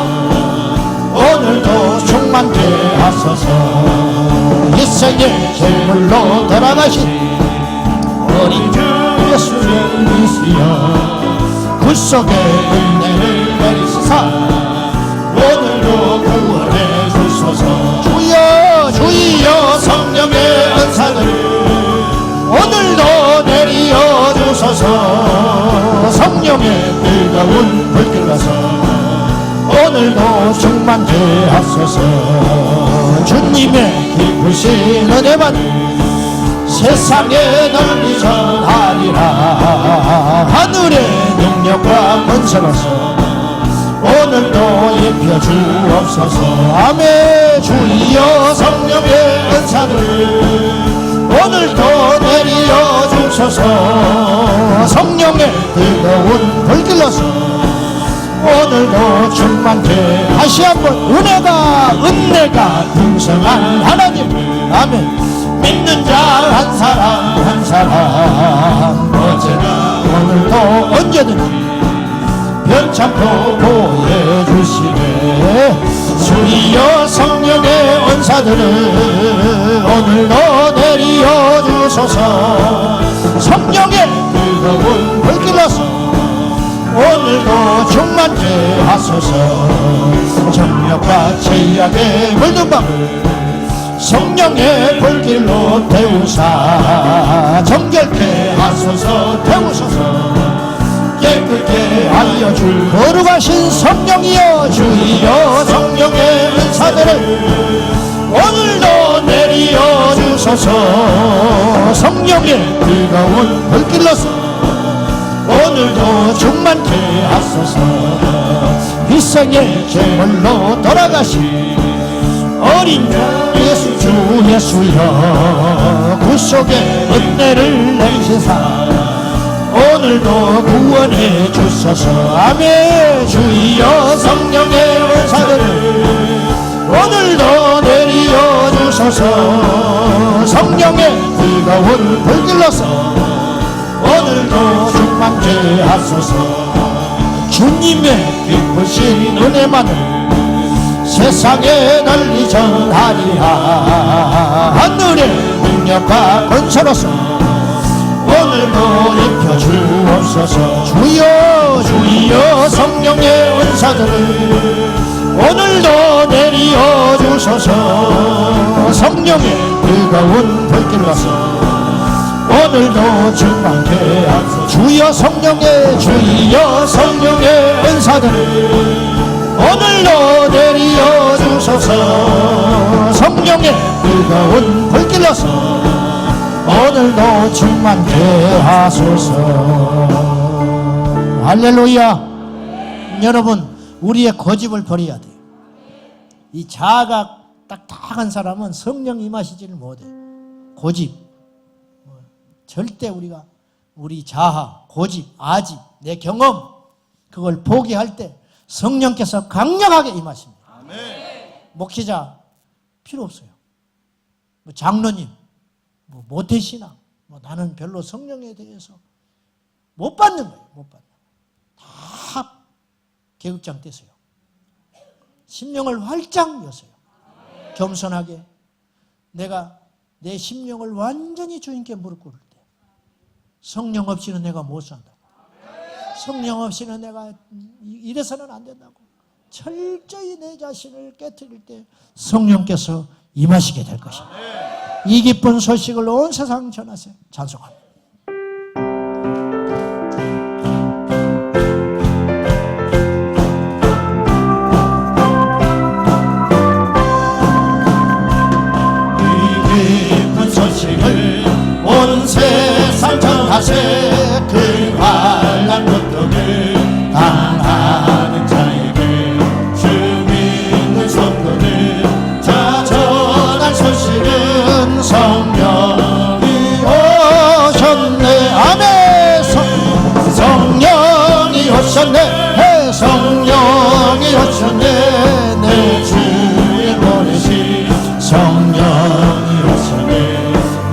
오늘도 충만케 하소서. 일생의 제물로 돌아가신 어린 주 예수님이시여 구속의 은혜를 내리시사 오늘도 구원해 주소서. 주여 주소서. 성령의 뜨거운 불길로서 오늘도 충만케 하소서. 주님의 기쁘신 은혜만 세상에 널리 전하리라. 하늘의 능력과 권세로서 오늘도 입혀 주옵소서. 아멘. 주여 성령의 은사를 오늘도 내려 주소서. 성령의 뜨거운 불길로서 오늘도 충만케 다시 한번 은혜가 풍성한 하나님. 아멘. 믿는 자 한 사람 한 사람 어제나 오늘도 언제든지 변참고 보호해 주시네. 주여 성령의 은사들을 오늘도 내려 주소서. 성령의 뜨거운 불길로서 오늘도 충만케 하소서. 정력과 죄악의 물든 밤을 성령의 불길로 태우사 정결케 하소서. 태우소서. 깨끗게 하여 줄 거룩하신 성령이여 주여 성령의 은사들을 오늘도 내려 주소서. 성령의 뜨거운 불길로서 오늘도 충만케 하소서. 일생의 제물로 돌아가신 어린 예수 주 예수여 구속의 은혜를 내리시사 오늘도 구원해 주소서. 아멘. 주여 성령의 은사들을 오늘도 내려 주소서. 성령의 뜨거운 불길로서 오늘도 충만케 하소서. 주님의 기쁘신 은혜만을 세상에 널리 전하리라. 하늘의 능력과 권세로서 오늘도 입혀 주옵소서. 주여 성령의 은사들을 오늘도 내려 주소서. 성령의 뜨거운 불길로서 오늘도 충만케 하소서. 주여 성령의 은사들을 오늘도 내려 주소서. 성령의 뜨거운 불길로서 오늘도 충만케 하소서. 할렐루야. 여러분 우리의 고집을 버려야 돼요. 이 자아가 딱딱한 사람은 성령 임하시지를 못해. 고집 절대 우리 자아, 고집, 아집, 내 경험 그걸 포기할 때 성령께서 강력하게 임하십니다. 아멘. 목회자 필요 없어요. 장로님, 모태신앙, 나는 별로 성령에 대해서 못 받는 거예요. 못 받는 거예요. 다 계급장 떼세요. 심령을 활짝 여세요. 겸손하게 내가 내 심령을 완전히 주님께 무릎 꿇을 때 성령 없이는 내가 못 산다. 성령 없이는 내가 이래서는 안 된다고 철저히 내 자신을 깨트릴 때 성령께서 임하시게 될 것입니다. 이 기쁜 소식을 온 세상 전하세요. 찬송합니다. 이 기쁜 소식을 온 세상 전하세. 그 환난 고통을 당하는 자에게 주 믿는 성도들 자 전할 소식은 성령이 오셨네. 아멘. 성령이 오셨네. 성령이 오셨네. 내 주의 보내신 성령이 오셨네.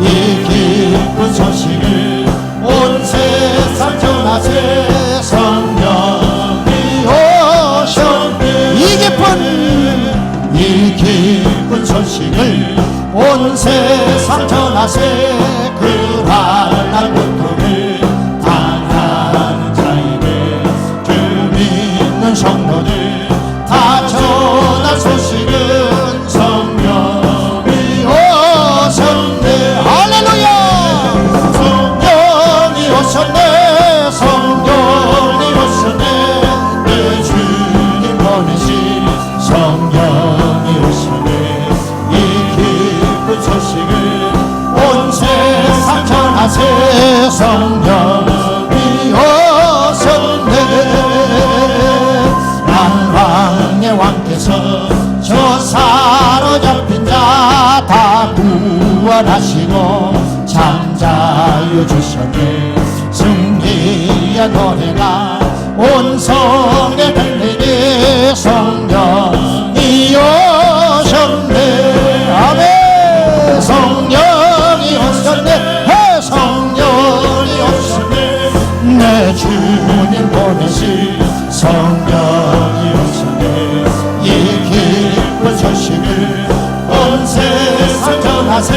이 기쁜 소식을 온 세상 전하세. 성령이 오셨네. 이 기쁜 소식을 온 세상 전하세. 그 환난 고통을 당하는 자에게 주 믿는 성도들 다 전할 소식은 성령이 오셨네. 할렐루야. 성령이 오셨네. 구원하시고 잠자유 주셨네. 승리의 노래가 온 성에 들리니 성령이 오셨네. 아멘. 성령이 오셨네. 성령이 오셨네. 내 주님 보내신 성령이 오셨네. 이 기쁜 소식을 온 세상 전하세.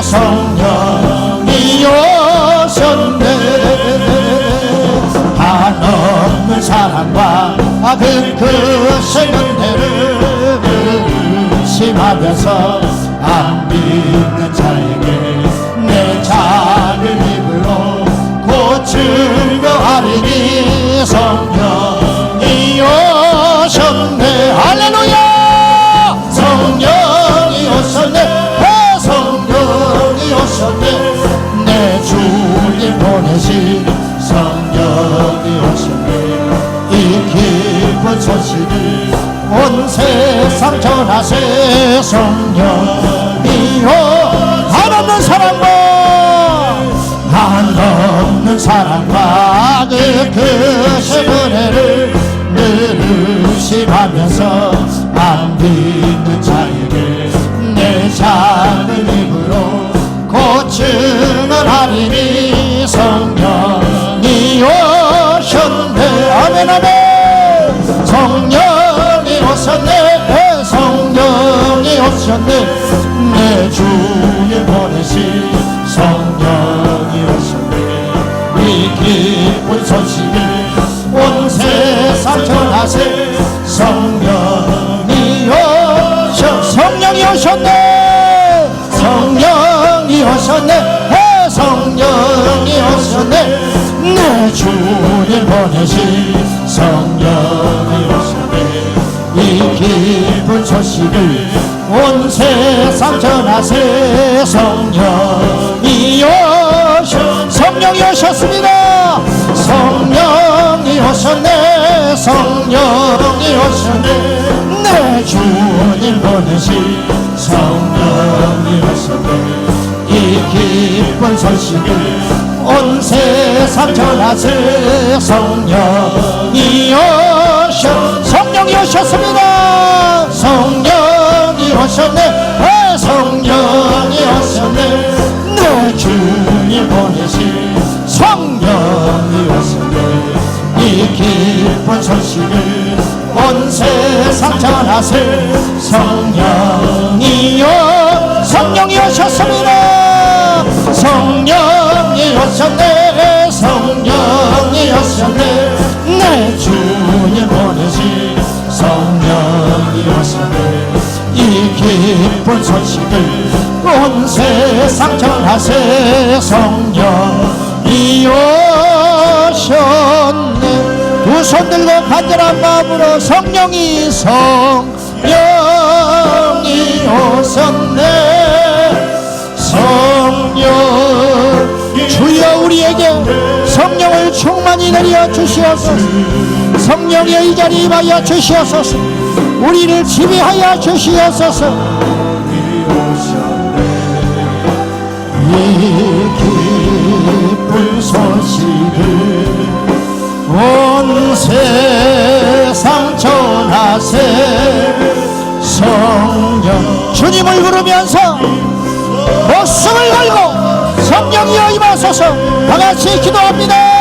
성령이 오셨네. 한없는 사랑과 그 크신 은혜를 의심하면서 안 믿는 자에게 내 작은 입으로 고칠 거 아니니 성령이 오셨네. 할렐루야. 성령이 오셨네. 성령이 오셨네. 내 주님 보내신 성령이 오셨네. 이 기쁜 소식을 온 세상 전하세. 성령이 한없는 사랑과 한없는 사랑과 그 크신 은혜를 늘 의심하면서 안 믿는 자에게 내 작은 입으로 고증을 하리니 성령이 오셨네. 아멘 아멘. 성령이 오셨네. 성령이 오셨네. 내 주님 보내신 성령이 오셨네. 이 기쁜 소식을 온 세상 전하세. 성령이 성령이 오셨네. 성령이 오셨네. 성령이 오셨네. 내 주님 보내신 성령이 오셨네. 이 기쁜 소식을 온 세상 전하세. 성령이 성령이 오셨습니다. 성령이 오셨네. 성령이 오셨네. 내 주님 보내신 성령이 오셨네. 이 기쁜 소식을 온 세상 전하세. 성령이 성령이 오셨습니다. 성령이 오셨네. 성령이 오셨네. 내 주님 보내신 성령이 오셨네. 이 기쁜 소식을 온 세상 전하세. 성령이 성령이 오셨습니다. 성령이 오셨네. 성령이 오셨네. 내 주님 보내신 성령이 오셨네. 이 기쁜 소식을 온 세상 전하세. 성령이 오셨네. 두 손 들고 간절한 마음으로 성령이 오셨네. 성령 주여 우리에게 성령을 충만히 내려 주시옵소서. 성령의 이 자리 임하여 주시옵소서. 우리를 지배하여 주시옵소서. 이 기쁜 소식을 온 세상 전하세. 성령 주님을 부르면서 목숨을 걸고 성령이여 임하소서. 다같이 기도합니다.